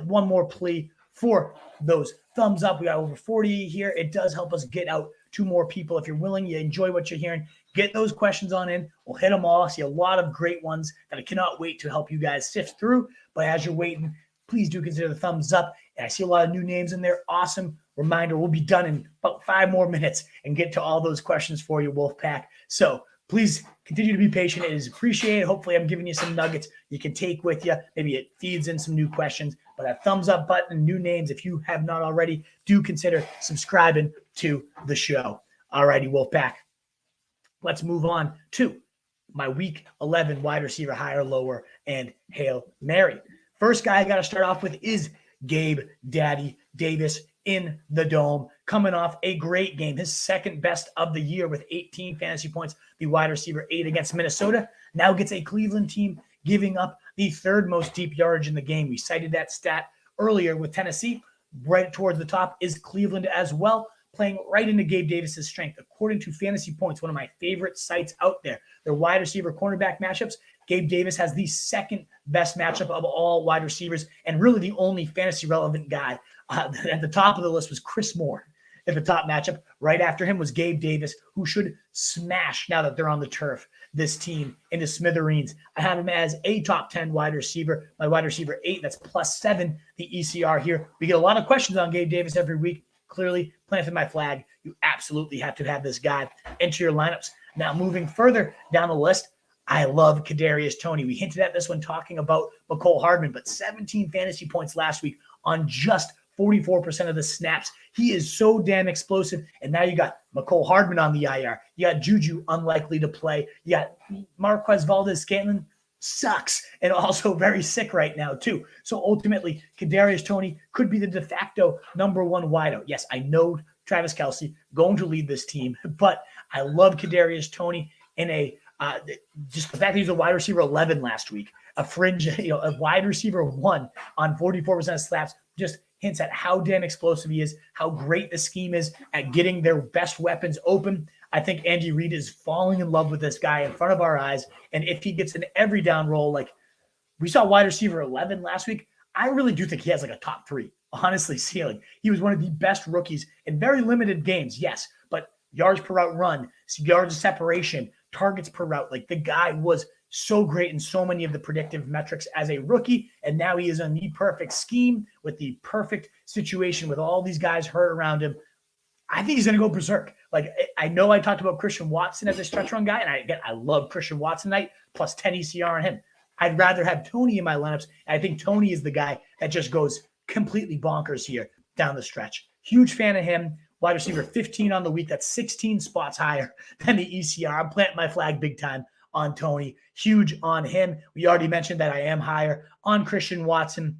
One more plea for those thumbs up. We got over 40 here. It does help us get out to more people. If you're willing, you enjoy what you're hearing, get those questions on in. We'll hit them all. I see a lot of great ones that I cannot wait to help you guys sift through. But as you're waiting, please do consider the thumbs up. And I see a lot of new names in there. Awesome. Reminder, we'll be done in about 5 more minutes and get to all those questions for you, Wolfpack. So please continue to be patient. It is appreciated. Hopefully I'm giving you some nuggets you can take with you. Maybe it feeds in some new questions. But a thumbs up button and new names, if you have not already, do consider subscribing to the show. All righty, Wolfpack. Let's move on to my Week 11 wide receiver higher, lower, and Hail Mary. First guy I got to start off with is Gabe Daddy Davis in the Dome, coming off a great game, his second best of the year with 18 fantasy points, the wide receiver 8 against Minnesota. Now gets a Cleveland team giving up the third most deep yardage in the game. We cited that stat earlier with Tennessee. Right towards the top is Cleveland as well, playing right into Gabe Davis's strength. According to Fantasy Points, one of my favorite sites out there, their wide receiver cornerback matchups, Gabe Davis has the second best matchup of all wide receivers and really the only fantasy relevant guy. At the top of the list was Chris Moore at the top matchup. Right after him was Gabe Davis, who should smash, now that they're on the turf, this team into smithereens. I have him as a top 10 wide receiver, my wide receiver 8. That's +7, the ECR here. We get a lot of questions on Gabe Davis every week. Clearly planted my flag. You absolutely have to have this guy enter your lineups. Now, moving further down the list, I love Kadarius Toney. We hinted at this when talking about Mecole Hardman, but 17 fantasy points last week on just 44% of the snaps. He is so damn explosive. And now you got Mecole Hardman on the IR. You got Juju unlikely to play. You got Marquez Valdes-Scantling sucks and also very sick right now too. So ultimately, Kadarius Toney could be the de facto #1 wideout. Yes, I know Travis Kelce going to lead this team, but I love Kadarius Toney in a just the fact that he's a wide receiver 11 last week, a fringe, a wide receiver 1 on 44% of snaps, just hints at how damn explosive he is, how great the scheme is at getting their best weapons open. I think Andy Reid is falling in love with this guy in front of our eyes. And if he gets an every down role, like we saw wide receiver 11 last week, I really do think he has like a top 3, honestly, ceiling. He was one of the best rookies in very limited games, yes, but yards per route run, yards of separation, targets per route. Like the guy was so great in so many of the predictive metrics as a rookie. And now he is on the perfect scheme with the perfect situation with all these guys hurt around him. I think he's going to go berserk. Like I know I talked about Christian Watson as a stretch run guy, and I love Christian Watson tonight, +10 ECR on him. I'd rather have Toney in my lineups. And I think Toney is the guy that just goes completely bonkers here down the stretch. Huge fan of him. Wide receiver 15 on the week. That's 16 spots higher than the ECR. I'm planting my flag big time on Toney. Huge on him. We already mentioned that I am higher on Christian Watson.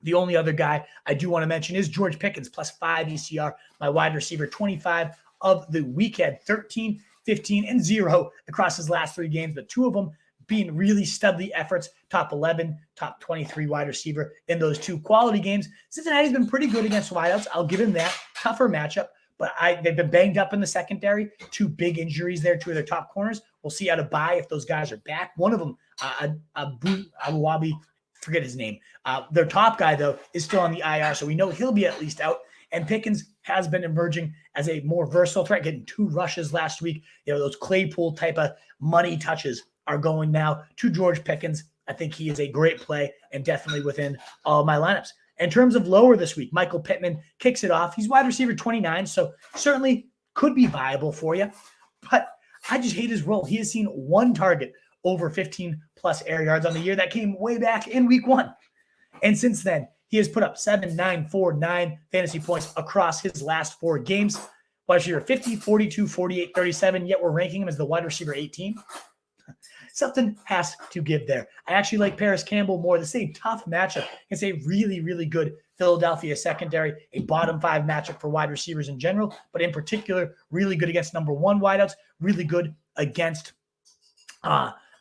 The only other guy I do want to mention is George Pickens, +5 ECR, my wide receiver 25 of the week. Had 13, 15, and 0 across his last 3 games, but 2 of them being really studly efforts, top 11, top 23 wide receiver in those 2 quality games. Cincinnati's been pretty good against wideouts. I'll give him that. Tougher matchup, but they've been banged up in the secondary. 2 big injuries there, 2 of their top corners. We'll see how to buy if those guys are back. One of them, Awabi, forget his name. Their top guy, though, is still on the IR, so we know he'll be at least out. And Pickens has been emerging as a more versatile threat, getting 2 rushes last week. Those Claypool type of money touches are going now to George Pickens. I think he is a great play and definitely within all of my lineups. In terms of lower this week, Michael Pittman kicks it off. He's wide receiver 29, so certainly could be viable for you. But I just hate his role. He has seen 1 target over 15+ air yards on the year. That came way back in week 1. And since then, he has put up 7, 9, 4, 9 fantasy points across his last 4 games. Wide receiver 50, 42, 48, 37, yet we're ranking him as the wide receiver 18. Something has to give there. I actually like Paris Campbell more. The same tough matchup. It's a really, really good Philadelphia secondary, a bottom 5 matchup for wide receivers in general, but in particular, really good against #1 wideouts, really good against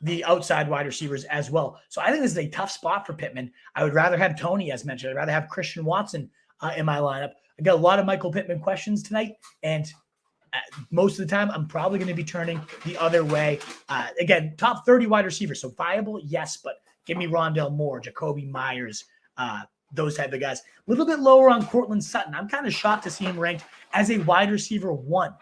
the outside wide receivers as well. So I think this is a tough spot for Pittman. I would rather have Toney, as mentioned. I'd rather have Christian Watson in my lineup. I got a lot of Michael Pittman questions tonight, and Most of the time, I'm probably going to be turning the other way. Again, top 30 wide receivers. So viable, yes, but give me Rondale Moore, Jacoby Myers, those type of guys. A little bit lower on Courtland Sutton. I'm kind of shocked to see him ranked as a wide receiver 1.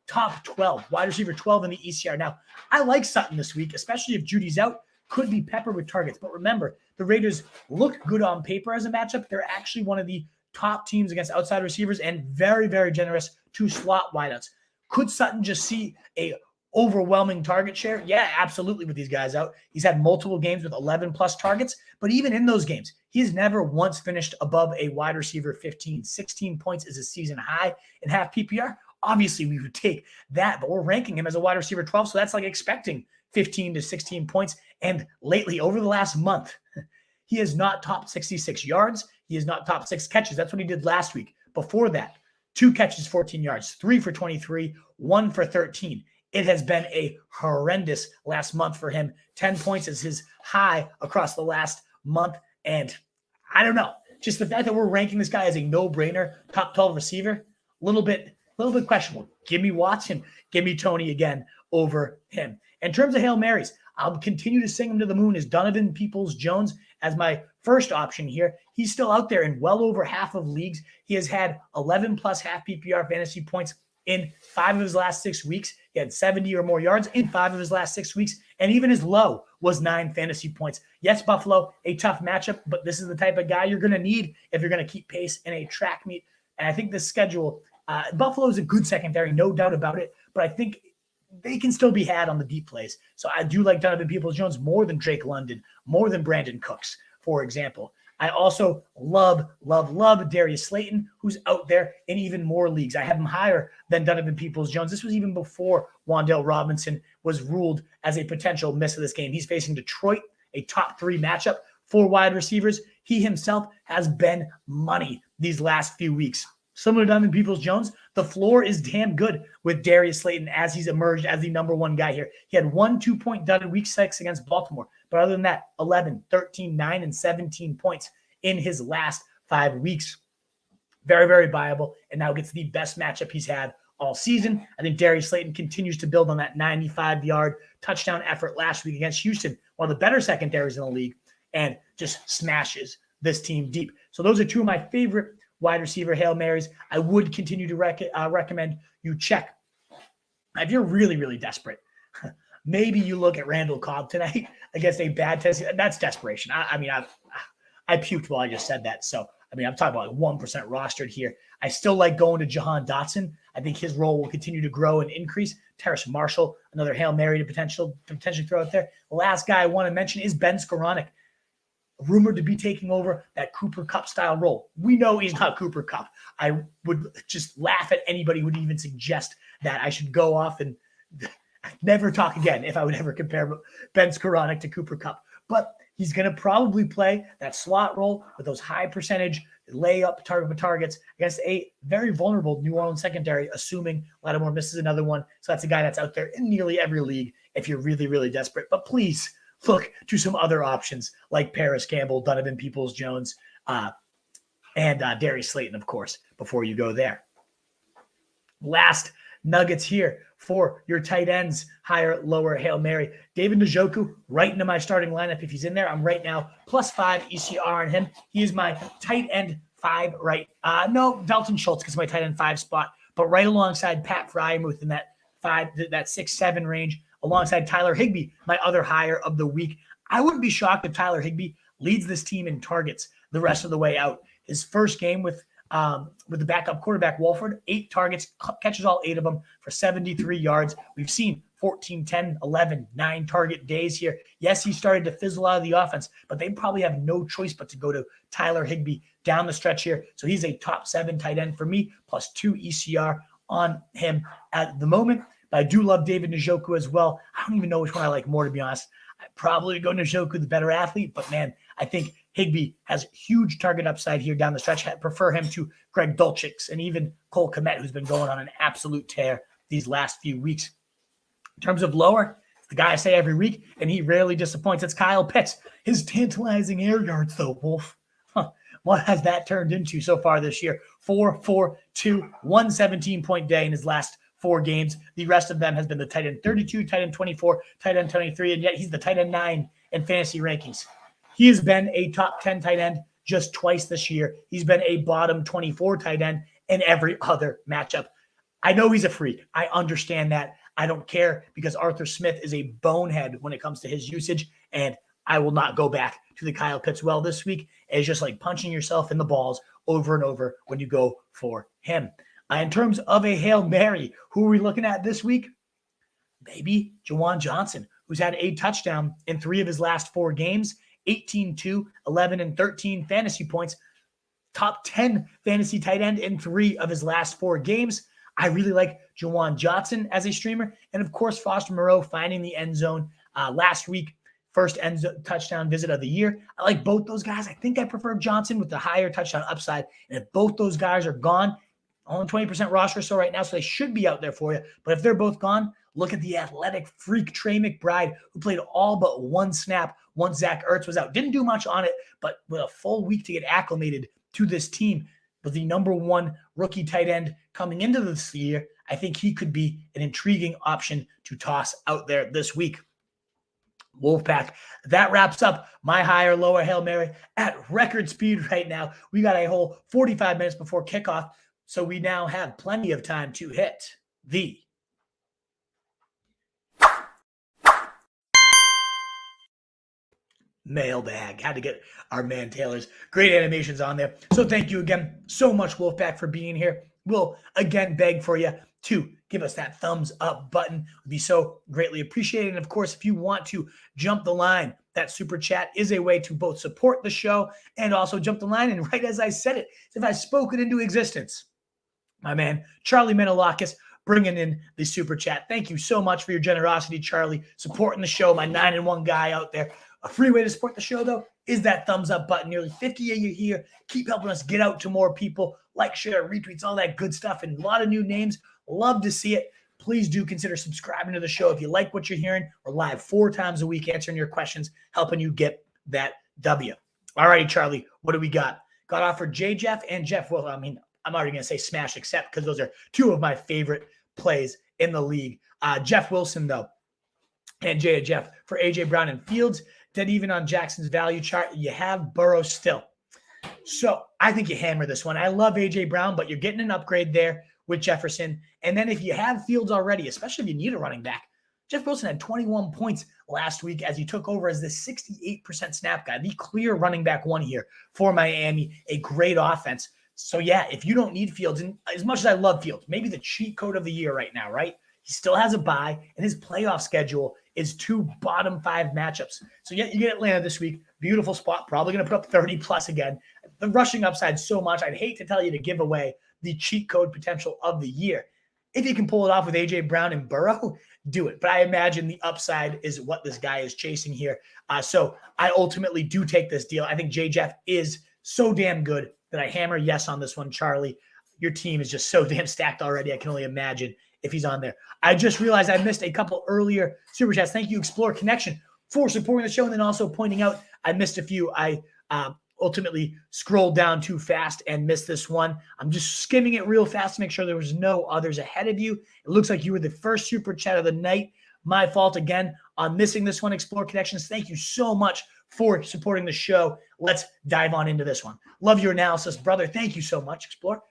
Top 12, wide receiver 12 in the ECR. Now, I like Sutton this week, especially if Judy's out. Could be peppered with targets. But remember, the Raiders look good on paper as a matchup. They're actually one of the top teams against outside receivers and very, very generous to slot wideouts. Could Sutton just see a overwhelming target share? Yeah, absolutely with these guys out. He's had multiple games with 11-plus targets, but even in those games, he's never once finished above a wide receiver 15. 16 points is a season high in half PPR. Obviously, we would take that, but we're ranking him as a wide receiver 12, so that's like expecting 15 to 16 points. And lately, over the last month, he has not topped 66 yards. He has not topped 6 catches. That's what he did last week. Before that, 2 catches, 14 yards, 3 for 23, 1 for 13. It has been a horrendous last month for him. 10 points is his high across the last month. And I don't know, just the fact that we're ranking this guy as a no-brainer, top 12 receiver, a little bit questionable. Give me Watson, give me Toney again over him. In terms of Hail Marys, I'll continue to sing him to the moon as Donovan Peoples-Jones as my first option here. He's still out there in well over half of leagues. He has had 11-plus half PPR fantasy points in 5 of his last 6 weeks. He had 70 or more yards in 5 of his last 6 weeks, and even his low was 9 fantasy points. Yes, Buffalo, a tough matchup, but this is the type of guy you're going to need if you're going to keep pace in a track meet. And I think the schedule, Buffalo is a good secondary, no doubt about it, but I think they can still be had on the deep plays. So I do like Donovan Peoples-Jones more than Drake London, more than Brandon Cooks, for example. I also love Darius Slayton, who's out there in even more leagues. I have him higher than Donovan Peoples-Jones. This was even before Wan'Dale Robinson was ruled as a potential miss of this game. He's facing Detroit, a top 3 matchup for wide receivers. He himself has been money these last few weeks. Similar to Donovan Peoples-Jones, the floor is damn good with Darius Slayton as he's emerged as the number 1 guy here. He had 1 2-point dud in week 6 against Baltimore. But other than that, 11, 13, 9, and 17 points in his last 5 weeks. Very, very viable, and now gets the best matchup he's had all season. I think Darius Slayton continues to build on that 95-yard touchdown effort last week against Houston, one of the better secondaries in the league, and just smashes this team deep. So those are 2 of my favorite wide receiver Hail Marys. I would continue to recommend you check. If you're really, really desperate, maybe you look at Randall Cobb tonight against a bad Tennessee. That's desperation. I puked while I just said that. So, I'm talking about 1% rostered here. I still like going to Jahan Dotson. I think his role will continue to grow and increase. Terrace Marshall, another Hail Mary to potentially throw out there. The last guy I want to mention is Ben Skoranek, rumored to be taking over that Cooper Kupp style role. We know he's not Cooper Kupp. I would just laugh at anybody who would even suggest that I should go off and never talk again if I would ever compare Ben Skoranek to Cooper Kupp. But he's going to probably play that slot role with those high percentage layup targets against a very vulnerable New Orleans secondary, assuming Lattimore misses another one. So that's a guy that's out there in nearly every league if you're really, really desperate. But please look to some other options like Paris Campbell, Donovan Peoples-Jones, and Darius Slayton, of course, before you go there. Last nuggets here for your tight ends, higher, lower, Hail Mary. David Njoku, right into my starting lineup. If he's in there, I'm right now +5 ECR on him. He is my tight end 5 right. No, Dalton Schultz because my tight end 5 spot, but right alongside Pat Freiermuth in that 6-7 range, alongside Tyler Higbee, my other hire of the week. I wouldn't be shocked if Tyler Higbee leads this team in targets the rest of the way out. His first game with the backup quarterback, Wolford, 8 targets, catches all 8 of them for 73 yards. We've seen 14, 10, 11, 9 target days here. Yes, he started to fizzle out of the offense, but they probably have no choice but to go to Tyler Higbee down the stretch here. So he's a top 7 tight end for me, +2 ECR on him at the moment. But I do love David Njoku as well. I don't even know which one I like more, to be honest. I'd probably go Njoku, the better athlete, but man, I think Higbee has huge target upside here down the stretch. I prefer him to Greg Dulcich and even Cole Kmet, who's been going on an absolute tear these last few weeks. In terms of lower, the guy I say every week, and he rarely disappoints, it's Kyle Pitts. His tantalizing air yards, though, Wolf. What has that turned into so far this year? 4-4-2, 117-point day in his last 4 games. The rest of them has been the tight end 32, tight end 24, tight end 23, and yet he's the tight end 9 in fantasy rankings. He has been a top 10 tight end just twice this year. He's been a bottom 24 tight end in every other matchup. I know he's a freak. I understand that. I don't care because Arthur Smith is a bonehead when it comes to his usage, and I will not go back to the Kyle Pitts well this week. It's just like punching yourself in the balls over and over when you go for him. In terms of a Hail Mary, who are we looking at this week? Maybe Juwan Johnson, who's had a touchdown in 3 of his last 4 games, 18-2, 11, and 13 fantasy points. Top 10 fantasy tight end in 3 of his last 4 games. I really like Juwan Johnson as a streamer. And, of course, Foster Moreau finding the end zone last week. First touchdown visit of the year. I like both those guys. I think I prefer Johnson with the higher touchdown upside. And if both those guys are gone, only 20% roster so right now, so they should be out there for you. But if they're both gone, look at the athletic freak Trey McBride, who played all but 1 snap once Zach Ertz was out. Didn't do much on it, but with a full week to get acclimated to this team, was the number 1 rookie tight end coming into this year. I think he could be an intriguing option to toss out there this week. Wolfpack. That wraps up my higher, lower Hail Mary at record speed right now. We got a whole 45 minutes before kickoff, so we now have plenty of time to hit the mailbag. Had to get our man Taylor's great animations on there. So thank you again so much, Wolfpack, for being here. We'll again beg for you to give us that thumbs up button. It would be so greatly appreciated. And of course, if you want to jump the line, that super chat is a way to both support the show and also jump the line. And right as I said it, if I spoke it into existence, my man, Charlie Menelakis, bringing in the super chat. Thank you so much for your generosity, Charlie, supporting the show, my 9-1 guy out there. A free way to support the show, though, is that thumbs up button. Nearly 50 of you here. Keep helping us get out to more people. Like, share, retweets, all that good stuff, and a lot of new names. Love to see it. Please do consider subscribing to the show if you like what you're hearing. We're live 4 times a week answering your questions, helping you get that W. All righty, Charlie, what do we got? Got offered J. Jeff and Jeff Will. I mean, I'm already going to say smash accept because those are 2 of my favorite plays in the league. Jeff Wilson, though, and J. Jeff for A.J. Brown and Fields. Dead even on Jackson's value chart. You have Burrow still. So I think you hammer this one. I love A.J. Brown, but you're getting an upgrade there with Jefferson. And then if you have Fields already, especially if you need a running back, Jeff Wilson had 21 points last week as he took over as the 68% snap guy, the clear running back 1 here for Miami, a great offense. So, yeah, if you don't need Fields, and as much as I love Fields, maybe the cheat code of the year right now, right? He still has a bye, and his playoff schedule is 2 bottom 5 matchups. So, yeah, you get Atlanta this week. Beautiful spot. Probably going to put up 30-plus again. The rushing upside so much. I'd hate to tell you to give away the cheat code potential of the year. If you can pull it off with A.J. Brown and Burrow, do it. But I imagine the upside is what this guy is chasing here. So I ultimately do take this deal. I think J. Jeff is so damn good that I hammer yes on this one, Charlie. Your team is just so damn stacked already. I can only imagine if he's on there. I just realized I missed a couple earlier super chats. Thank you, Explore Connection, for supporting the show and then also pointing out I missed a few. I ultimately scrolled down too fast and missed this one. I'm just skimming it real fast to make sure there was no others ahead of you. It looks like you were the first super chat of the night. My fault again on missing this one, Explore Connections. Thank you so much for supporting the show. Let's dive on into this one. Love your analysis, brother. Thank you so much, Explore.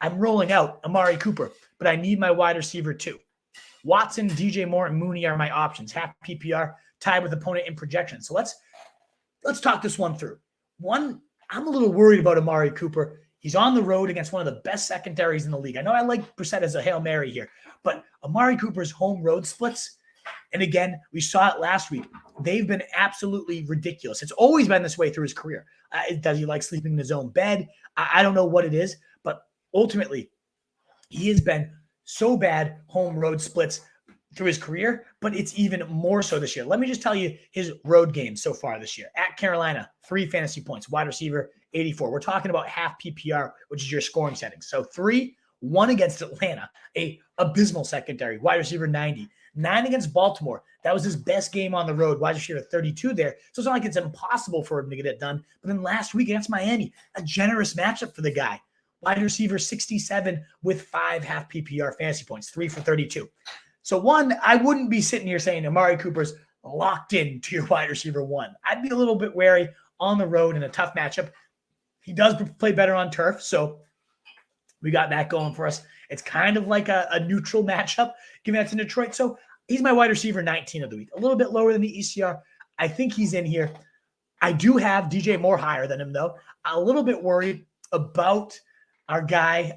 I'm rolling out Amari Cooper, but I need my wide receiver too. Watson, DJ Moore, and Mooney are my options. Half PPR, tied with opponent in projection. So let's talk this one through. One, I'm a little worried about Amari Cooper. He's on the road against one of the best secondaries in the league. I know I like Brissett as a Hail Mary here, but Amari Cooper's home road splits, and again, we saw it last week, they've been absolutely ridiculous. It's always been this way through his career. Does he like sleeping in his own bed? I don't know what it is, but ultimately, he has been so bad home road splits through his career, but it's even more so this year. Let me just tell you his road games so far this year. At Carolina, 3 fantasy points, wide receiver, 84. We're talking about half PPR, which is your scoring settings. So 3, 1 against Atlanta, a abysmal secondary, wide receiver, 90. 9 against Baltimore. That was his best game on the road, wide receiver, 32 there. So it's not like it's impossible for him to get it done. But then last week against Miami, a generous matchup for the guy. wide receiver 67 with 5 half PPR fantasy points, 3 for 32. So one, I wouldn't be sitting here saying Amari Cooper's locked in to your wide receiver 1. I'd be a little bit wary on the road in a tough matchup. He does play better on turf, so we got that going for us. It's kind of like a neutral matchup, given that's in Detroit. So he's my wide receiver 19 of the week, a little bit lower than the ECR. I think he's in here. I do have DJ Moore higher than him, though. A little bit worried about our guy,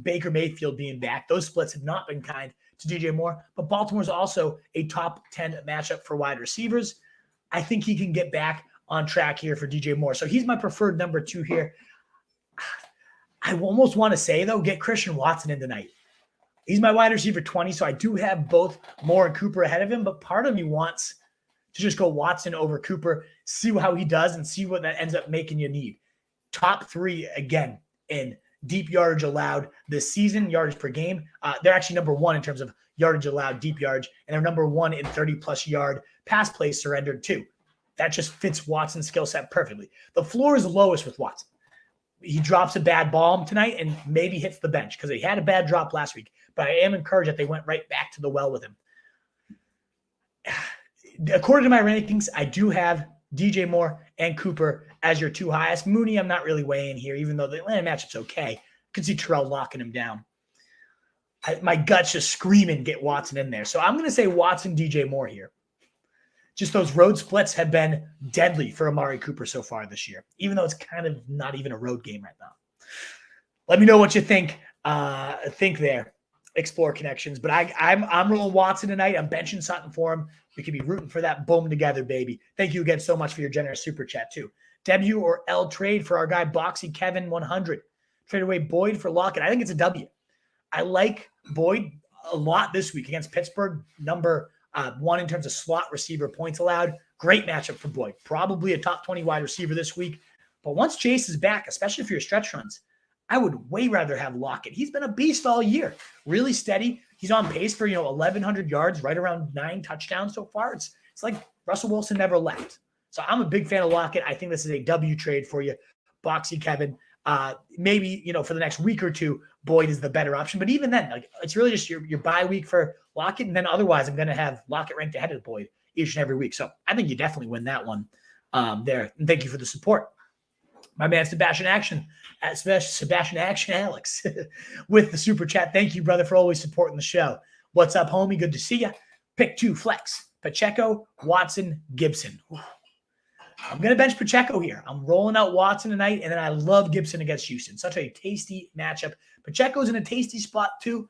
Baker Mayfield being back. Those splits have not been kind to DJ Moore, but Baltimore's also a top 10 matchup for wide receivers. I think he can get back on track here for DJ Moore. So he's my preferred number 2 here. I almost want to say, though, get Christian Watson in tonight. He's my wide receiver 20, so I do have both Moore and Cooper ahead of him, but part of me wants to just go Watson over Cooper, see how he does, and see what that ends up making you need. Top 3, again, in deep yardage allowed this season, yardage per game. They're actually number 1 in terms of yardage allowed, deep yardage, and they're number 1 in 30-plus yard pass plays surrendered, too. That just fits Watson's skill set perfectly. The floor is lowest with Watson. He drops a bad bomb tonight and maybe hits the bench because he had a bad drop last week. But I am encouraged that they went right back to the well with him. According to my rankings, I do have DJ Moore and Cooper as your 2 highest. Mooney, I'm not really weighing here, even though the Atlanta matchup's okay. I could see Terrell locking him down. My gut's just screaming, get Watson in there. So I'm going to say Watson, DJ Moore here. Just those road splits have been deadly for Amari Cooper so far this year, even though it's kind of not even a road game right now. Let me know what you think. Think there. Explore connections. But I'm rolling Watson tonight. I'm benching Sutton for him. We could be rooting for that boom together, baby. Thank you again so much for your generous super chat, too. W or L trade for our guy Boxy Kevin 100. Trade away Boyd for Lockett. I think it's a W. I like Boyd a lot this week against Pittsburgh. Number 1 in terms of slot receiver points allowed. Great matchup for Boyd. Probably a top 20 wide receiver this week. But once Chase is back, especially for your stretch runs, I would way rather have Lockett. He's been a beast all year. Really steady. He's on pace for, 1,100 yards, right around 9 touchdowns so far. It's like Russell Wilson never left. So I'm a big fan of Lockett. I think this is a W trade for you. Boxy Kevin. Maybe, for the next week or 2, Boyd is the better option. But even then, it's really just your bye week for Lockett. And then otherwise, I'm going to have Lockett ranked ahead of Boyd each and every week. So I think you definitely win that one there. And thank you for the support. My man, Sebastian Action Alex with the super chat. Thank you, brother, for always supporting the show. What's up, homie? Good to see you. Pick 2 flex. Pacheco, Watson, Gibson. Ooh. I'm going to bench Pacheco here. I'm rolling out Watson tonight, and then I love Gibson against Houston. Such a tasty matchup. Pacheco's in a tasty spot, too.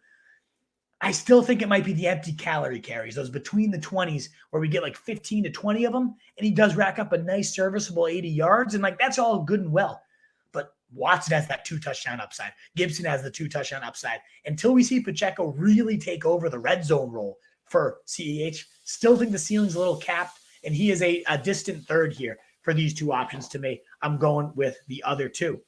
I still think it might be the empty calorie carries, those between the 20s where we get like 15 to 20 of them, and he does rack up a nice serviceable 80 yards, and that's all good and well. But Watson has that 2-touchdown upside. Gibson has the 2-touchdown upside. Until we see Pacheco really take over the red zone role for CEH, still think the ceiling's a little capped, and he is a distant third here for these 2 options to me. I'm going with the other 2.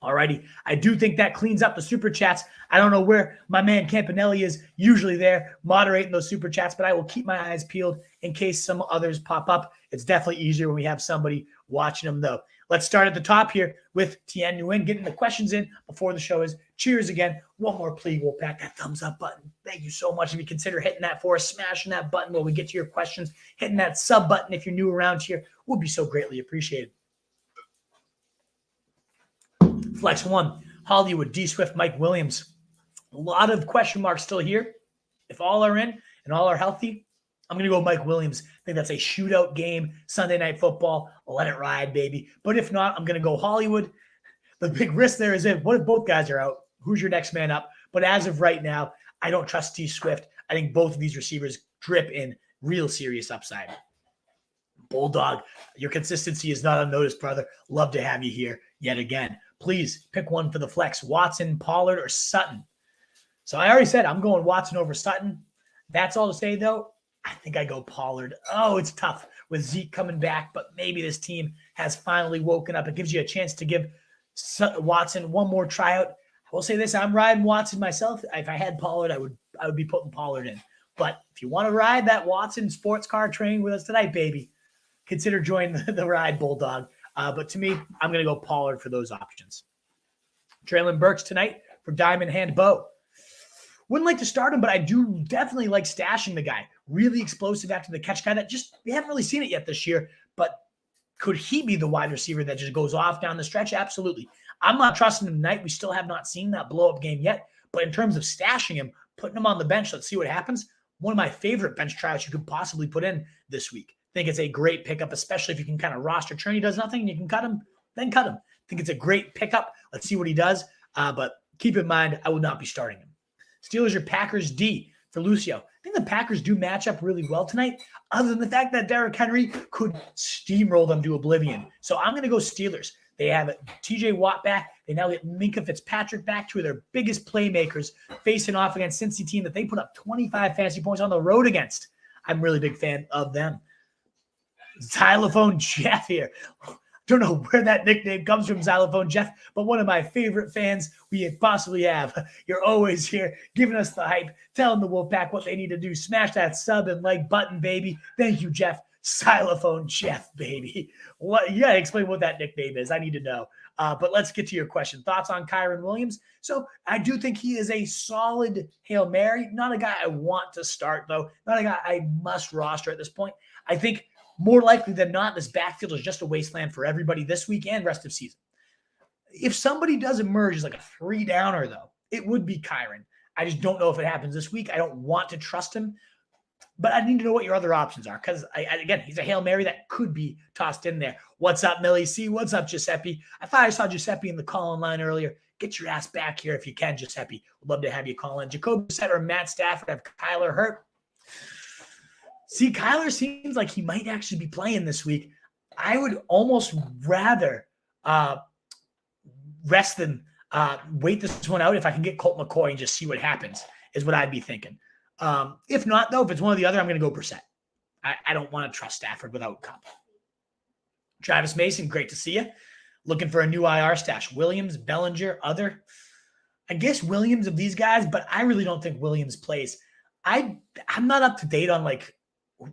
Alrighty, I do think that cleans up the super chats. I don't know where my man Campanelli is, usually there moderating those super chats, but I will keep my eyes peeled in case some others pop up. It's definitely easier when we have somebody watching them, though. Let's start at the top here with Tien Nguyen getting the questions in before the show is. Cheers again. One more plea. We'll pack that thumbs up button. Thank you so much. If you consider hitting that for us, smashing that button while we get to your questions, hitting that sub button if you're new around here would be so greatly appreciated. Flex 1, Hollywood, D. Swift, Mike Williams. A lot of question marks still here. If all are in and all are healthy, I'm going to go Mike Williams. I think that's a shootout game, Sunday Night Football. I'll let it ride, baby. But if not, I'm going to go Hollywood. The big risk there is what if both guys are out? Who's your next man up? But as of right now, I don't trust T. Swift. I think both of these receivers drip in real serious upside. Bulldog, your consistency is not unnoticed, brother. Love to have you here yet again. Please pick one for the flex, Watson, Pollard, or Sutton. So I already said I'm going Watson over Sutton. That's all to say, though. I think I go Pollard. Oh, it's tough with Zeke coming back, but maybe this team has finally woken up. It gives you a chance to give Watson one more tryout. I will say this, I'm riding Watson myself. If I had Pollard, I would be putting Pollard in. But if you want to ride that Watson sports car train with us tonight, baby, consider joining the ride, Bulldog. But to me, I'm going to go Pollard for those options. Treylon Burks tonight for Diamond Hand Bow. Wouldn't like to start him, but I do definitely like stashing the guy. Really explosive after the catch guy that just, we haven't really seen it yet this year, but could he be the wide receiver that just goes off down the stretch? Absolutely. I'm not trusting him tonight. We still have not seen that blow-up game yet, but in terms of stashing him, putting him on the bench, let's see what happens. One of my favorite bench tryouts you could possibly put in this week. I think it's a great pickup, especially if you can kind of roster turn. He does nothing, and you can cut him, then cut him. I think it's a great pickup. Let's see what he does. But keep in mind, I will not be starting him. Steelers or Packers D for Lucio. I think the Packers do match up really well tonight, other than the fact that Derrick Henry could steamroll them to oblivion. So I'm going to go Steelers. They have TJ Watt back. They now get Minkah Fitzpatrick back, two of their biggest playmakers, facing off against Cincy team that they put up 25 fantasy points on the road against. I'm a really big fan of them. Xylophone Jeff here. Don't know where that nickname comes from, Xylophone Jeff, but one of my favorite fans we possibly have. You're always here giving us the hype, telling the Wolfpack what they need to do. Smash that sub and like button, baby. Thank you, Jeff. Xylophone Jeff, baby. What? You gotta explain what that nickname is. I need to know. But let's get to your question. Thoughts on Kyren Williams? So I do think he is a solid Hail Mary. Not a guy I want to start, though. Not a guy I must roster at this point. I think more likely than not, this backfield is just a wasteland for everybody this week and rest of season. If somebody does emerge as like a 3-downer, though, it would be Kyren. I just don't know if it happens this week. I don't want to trust him, but I need to know what your other options are because, again, he's a Hail Mary that could be tossed in there. What's up, Millie C? What's up, Giuseppe? I thought I saw Giuseppe in the call-in line earlier. Get your ass back here if you can, Giuseppe. Would love to have you call in. Jacoby Brissett or Matt Stafford have Kyler hurt. See, Kyler seems like he might actually be playing this week. I would almost rather rest than wait this one out if I can get Colt McCoy and just see what happens, is what I'd be thinking. If not, though, if it's one or the other, I'm going to go Brissett. I don't want to trust Stafford without Cup. Travis Mason, great to see you. Looking for a new IR stash. Williams, Bellinger, other. I guess Williams of these guys, but I really don't think Williams plays. I'm not up to date on like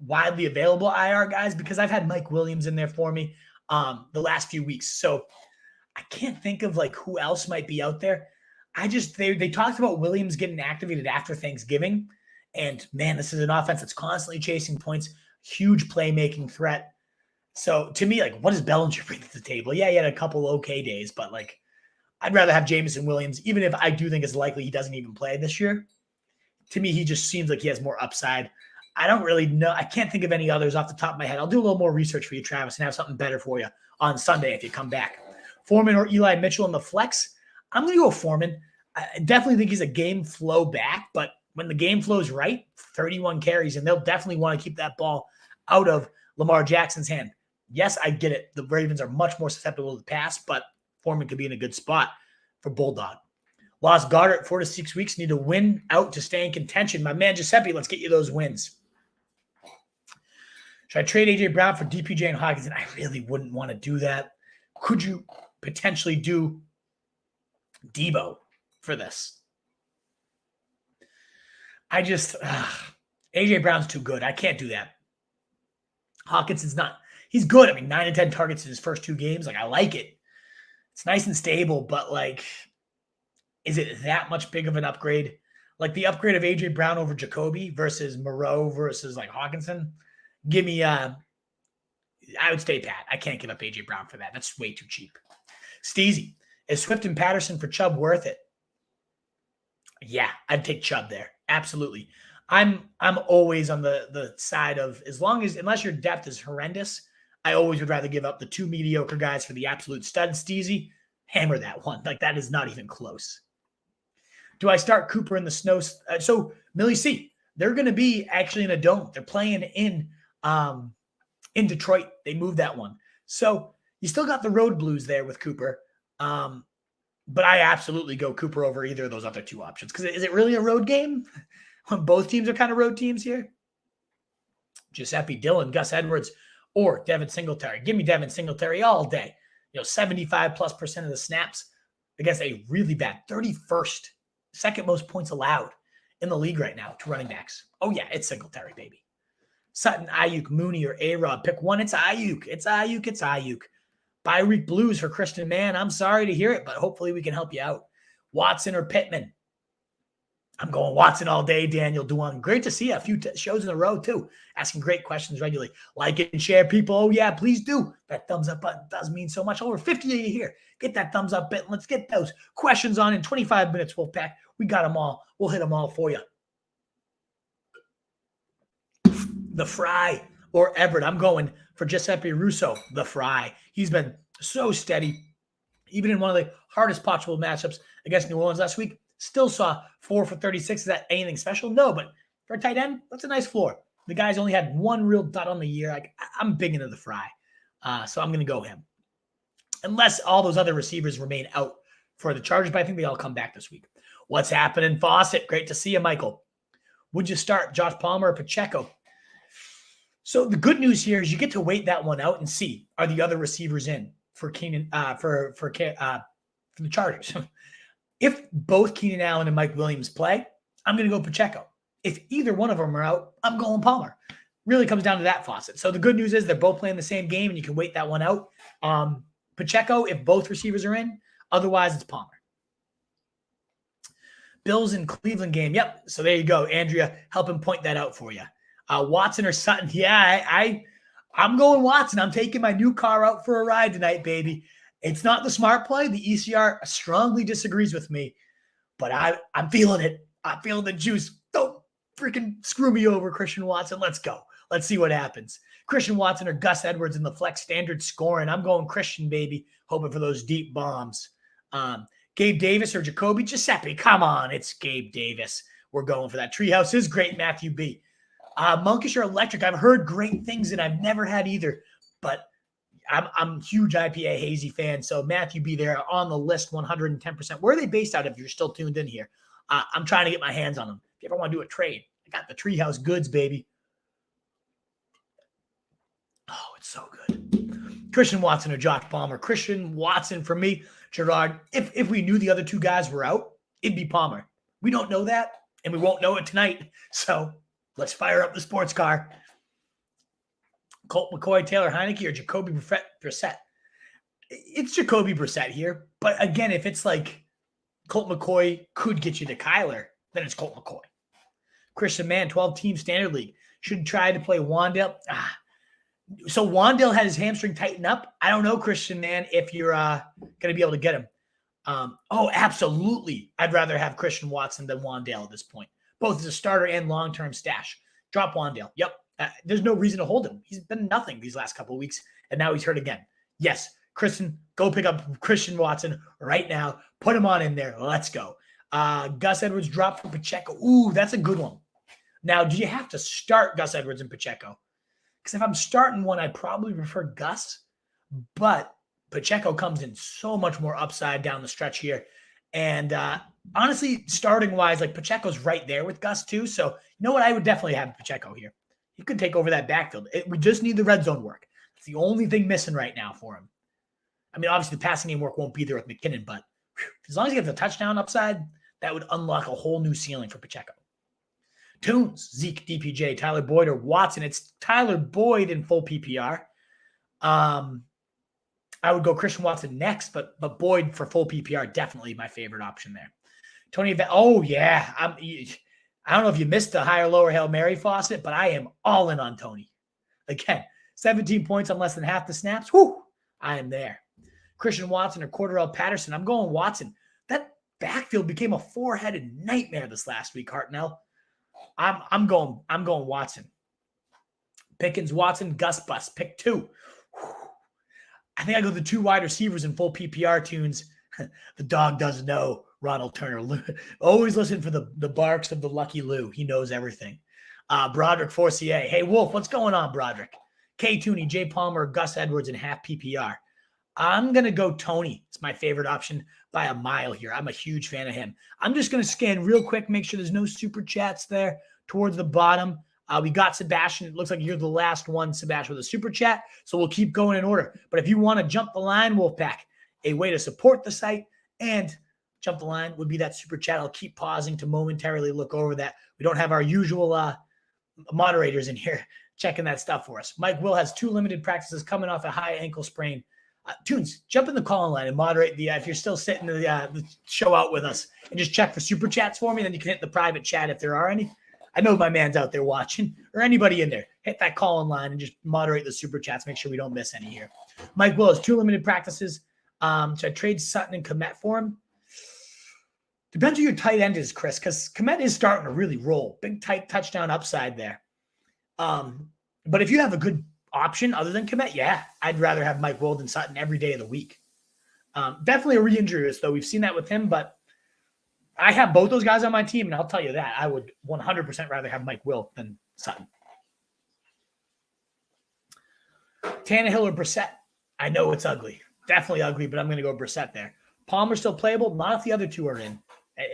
widely available IR guys because I've had Mike Williams in there for me the last few weeks. So I can't think of like who else might be out there. They talked about Williams getting activated after Thanksgiving. And man, this is an offense that's constantly chasing points, huge playmaking threat. So to me, like, what does Bellinger bring to the table? Yeah, he had a couple okay days, but like, I'd rather have Jameson Williams, even if I do think it's likely he doesn't even play this year. To me, he just seems like he has more upside. I don't really know. I can't think of any others off the top of my head. I'll do a little more research for you, Travis, and have something better for you on Sunday if you come back. Foreman or Eli Mitchell in the flex? I'm going to go Foreman. I definitely think he's a game flow back, but when the game flows right, 31 carries, and they'll definitely want to keep that ball out of Lamar Jackson's hand. Yes, I get it. The Ravens are much more susceptible to the pass, but Foreman could be in a good spot for Bulldog. Lost Goddard 4 to 6 weeks. Need to win out to stay in contention. My man Giuseppe, let's get you those wins. Should I trade A.J. Brown for DPJ and Hawkinson? I really wouldn't want to do that. Could you potentially do Debo for this? A.J. Brown's too good. I can't do that. Hawkinson's not. He's good. I mean, 9 and 10 targets in his first 2 games. Like, I like it. It's nice and stable, but like, is it that much big of an upgrade? Like the upgrade of A.J. Brown over Jacoby versus Moreau versus like Hawkinson? Give me, I would stay pat. I can't give up A.J. Brown for that. That's way too cheap. Steezy, is Swift and Patterson for Chubb worth it? Yeah, I'd take Chubb there. Absolutely. I'm always on the side of unless your depth is horrendous, I always would rather give up the 2 mediocre guys for the absolute stud. Steezy, hammer that one. Like, that is not even close. Do I start Cooper in the snow? So Millie C, they're going to be actually in a dome. They're playing in Detroit. They moved that one. So you still got the road blues there with Cooper. But I absolutely go Cooper over either of those other 2 options. Because is it really a road game when both teams are kind of road teams here? Giuseppe Dillon, Gus Edwards, or Devin Singletary. Give me Devin Singletary all day. 75+% of the snaps against a really bad 31st, second most points allowed in the league right now to running backs. Oh yeah, it's Singletary, baby. Sutton, Ayuk, Mooney, or A-Rod. Pick one. It's Ayuk. It's Ayuk. Bye week blues for Christian Mann. I'm sorry to hear it, but hopefully we can help you out. Watson or Pittman? I'm going Watson all day, Daniel Duan. Great to see you. A few shows in a row, too. Asking great questions regularly. Like it and share, people. Oh, yeah, please do. That thumbs up button does mean so much. Over 50 of you here. Get that thumbs up button. Let's get those questions on in 25 minutes, Wolfpack. We got them all. We'll hit them all for you. The Fry or Everett. I'm going for Giuseppe Russo, the Fry. He's been so steady. Even in one of the hardest possible matchups against New Orleans last week, still saw 4 for 36. Is that anything special? No, but for a tight end, that's a nice floor. The guy's only had one real dud on the year. I'm big into the Fry, so I'm going to go him. Unless all those other receivers remain out for the Chargers, but I think they all come back this week. What's happening, Fawcett? Great to see you, Michael. Would you start Josh Palmer or Pacheco? So the good news here is you get to wait that one out and see, are the other receivers in for Keenan for the Chargers. If both Keenan Allen and Mike Williams play, I'm going to go Pacheco. If either one of them are out, I'm going Palmer. Really comes down to that, Fawcett. So the good news is they're both playing the same game, and you can wait that one out. Pacheco, if both receivers are in. Otherwise, it's Palmer. Bills in Cleveland game. Yep. So there you go. Andrea, helping point that out for you. Watson or Sutton. Yeah, I'm going Watson. I'm taking my new car out for a ride tonight, baby. It's not the smart play. The ECR strongly disagrees with me, but I'm feeling it. I'm feeling the juice. Don't freaking screw me over, Christian Watson. Let's go. Let's see what happens. Christian Watson or Gus Edwards in the flex standard scoring. I'm going Christian, baby, hoping for those deep bombs. Gabe Davis or Jacoby Giuseppe. Come on, it's Gabe Davis. We're going for that. Treehouse is great, Matthew B. Monkish or Electric. I've heard great things, and I've never had either, but I'm a huge IPA hazy fan. So Matthew B there on the list, 110%. Where are they based out of? If you're still tuned in here, I'm trying to get my hands on them. If you ever want to do a trade, I got the Treehouse goods, baby. Oh, it's so good. Christian Watson or Josh Palmer. Christian Watson for me, Gerard. If we knew the other two guys were out, it'd be Palmer. We don't know that, and we won't know it tonight. So let's fire up the sports car. Colt McCoy, Taylor Heineke, or Jacoby Brissett? It's Jacoby Brissett here. But again, if it's like Colt McCoy could get you to Kyler, then it's Colt McCoy. Christian Mann, 12-team standard league. Should try to play Wandale. So Wandale had his hamstring tighten up. I don't know, Christian Mann, if you're going to be able to get him. Absolutely. I'd rather have Christian Watson than Wandale at this point. Both as a starter and long-term stash. Drop Wandale. Yep. There's no reason to hold him. He's been nothing these last couple of weeks, and now he's hurt again. Yes, Kristen, go pick up Christian Watson right now. Put him on in there. Let's go. Gus Edwards drop for Pacheco. Ooh, that's a good one. Now, do you have to start Gus Edwards and Pacheco? Because if I'm starting one, I probably prefer Gus, but Pacheco comes in so much more upside down the stretch here. And honestly, starting-wise, like Pacheco's right there with Gus too. So you know what? I would definitely have Pacheco here. He could take over that backfield. We just need the red zone work. It's the only thing missing right now for him. I mean, obviously the passing game work won't be there with McKinnon, but as long as he gets a touchdown upside, that would unlock a whole new ceiling for Pacheco. Tunes, Zeke, DPJ, Tyler Boyd, or Watson. It's Tyler Boyd in full PPR. I would go Christian Watson next, but Boyd for full PPR, definitely my favorite option there. Tony, oh yeah. I don't know if you missed the higher, lower Hail Mary, Fawcett, but I am all in on Tony. Again, 17 points on less than half the snaps. Whoo, I am there. Christian Watson or Cordarrelle Patterson. I'm going Watson. That backfield became a four-headed nightmare this last week, Hartnell. I'm going Watson. Pickens, Watson, Gus Bus. Pick two. Whew. I think I go the two wide receivers in full PPR tunes. The dog does know. Ronald Turner. Always listen for the barks of the Lucky Lou. He knows everything. Broderick Forcier. Hey, Wolf, what's going on, Broderick? K. Tooney, Jay Palmer, Gus Edwards in half PPR. I'm going to go Tony. It's my favorite option by a mile here. I'm a huge fan of him. I'm just going to scan real quick, make sure there's no super chats there towards the bottom. We got Sebastian. It looks like you're the last one, Sebastian, with a super chat. So we'll keep going in order. But if you want to jump the line, Wolfpack, a way to support the site and jump the line would be that super chat. I'll keep pausing to momentarily look over that. We don't have our usual moderators in here checking that stuff for us. Mike Will has 2 limited practices coming off a high ankle sprain. Tunes, jump in the call line and moderate the, if you're still sitting the show out with us, and just check for super chats for me. Then you can hit the private chat if there are any. I know my man's out there watching, or anybody in there. Hit that call line and just moderate the super chats. Make sure we don't miss any here. Mike Willis, 2 limited practices. Should I trade Sutton and Kmet for him? Depends who your tight end is, Chris, because Kmet is starting to really roll. Big tight touchdown upside there. But if you have a good option other than Kmet, yeah, I'd rather have Mike Willis than Sutton every day of the week. Definitely a re-injury risk, though. We've seen that with him, but I have both those guys on my team, and I'll tell you that. I would 100% rather have Mike Willis than Sutton. Tannehill or Brissett? I know it's ugly. Definitely ugly, but I'm going to go Brissett there. Palmer still playable? Not if the other two are in,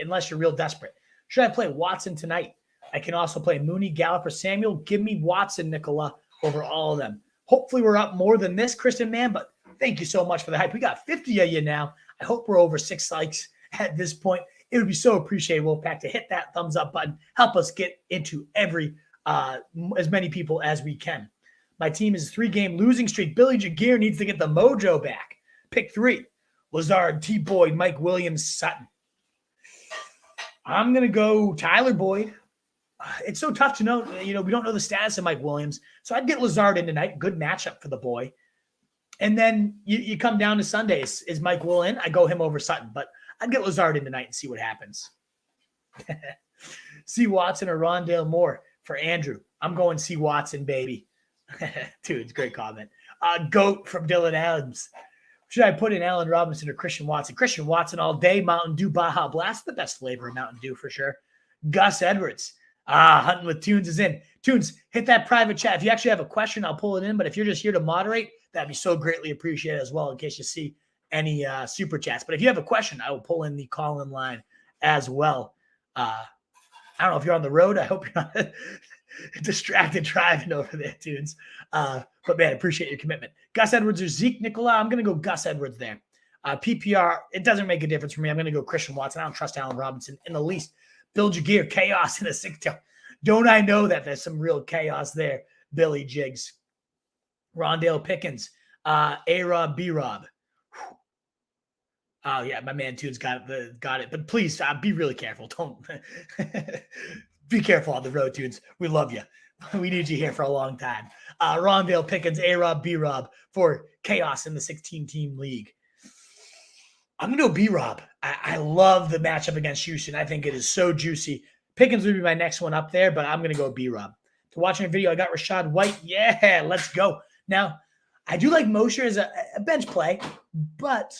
unless you're real desperate. Should I play Watson tonight? I can also play Mooney, Gallup, or Samuel. Give me Watson, Nicola, over all of them. Hopefully we're up more than this, Kristen, man, but thank you so much for the hype. We got 50 of you now. I hope we're over 6 likes at this point. It would be so appreciated, Wolfpack, to hit that thumbs up button. Help us get into as many people as we can. My team is a 3-game losing streak. Billy Jagier needs to get the mojo back. Pick 3. Lazard, T. Boyd, Mike Williams, Sutton. I'm going to go Tyler Boyd. It's so tough to know. We don't know the status of Mike Williams. So I'd get Lazard in tonight. Good matchup for the boy. And then you come down to Sundays. Is Mike Will in? I go him over Sutton. But I'd get Lazard in tonight and see what happens. C. Watson or Rondale Moore for Andrew. I'm going C. Watson, baby. Dude, it's a great comment. Goat from Dylan Adams. Should I put in Allen Robinson or Christian Watson? Christian Watson all day. Mountain Dew Baja Blast. The best flavor of Mountain Dew for sure. Gus Edwards. Hunting with Tunes is in. Tunes, hit that private chat. If you actually have a question, I'll pull it in. But if you're just here to moderate, that'd be so greatly appreciated as well in case you see any super chats. But if you have a question, I will pull in the call-in line as well. I don't know if you're on the road. I hope you're not distracted driving over there, Tunes. But, man, I appreciate your commitment. Gus Edwards or Zeke Nicola? I'm going to go Gus Edwards there. PPR, it doesn't make a difference for me. I'm going to go Christian Watson. I don't trust Allen Robinson in the least. Bill Jagier, chaos in a 6-tail. Don't I know that there's some real chaos there, Billy Jigs. Rondale Pickens, A-Rob, B-Rob. Oh, yeah, my man Tunes got it. But please, be really careful. Don't be careful on the road, Tunes. We love you. We need you here for a long time. Rondale Pickens, A-Rob, B-Rob for chaos in the 16-team league. I'm going to go B-Rob. I love the matchup against Houston. I think it is so juicy. Pickens would be my next one up there, but I'm going to go B-Rob. To watching a video, I got Rashad White. Yeah, let's go. Now, I do like Mosher as a bench play, but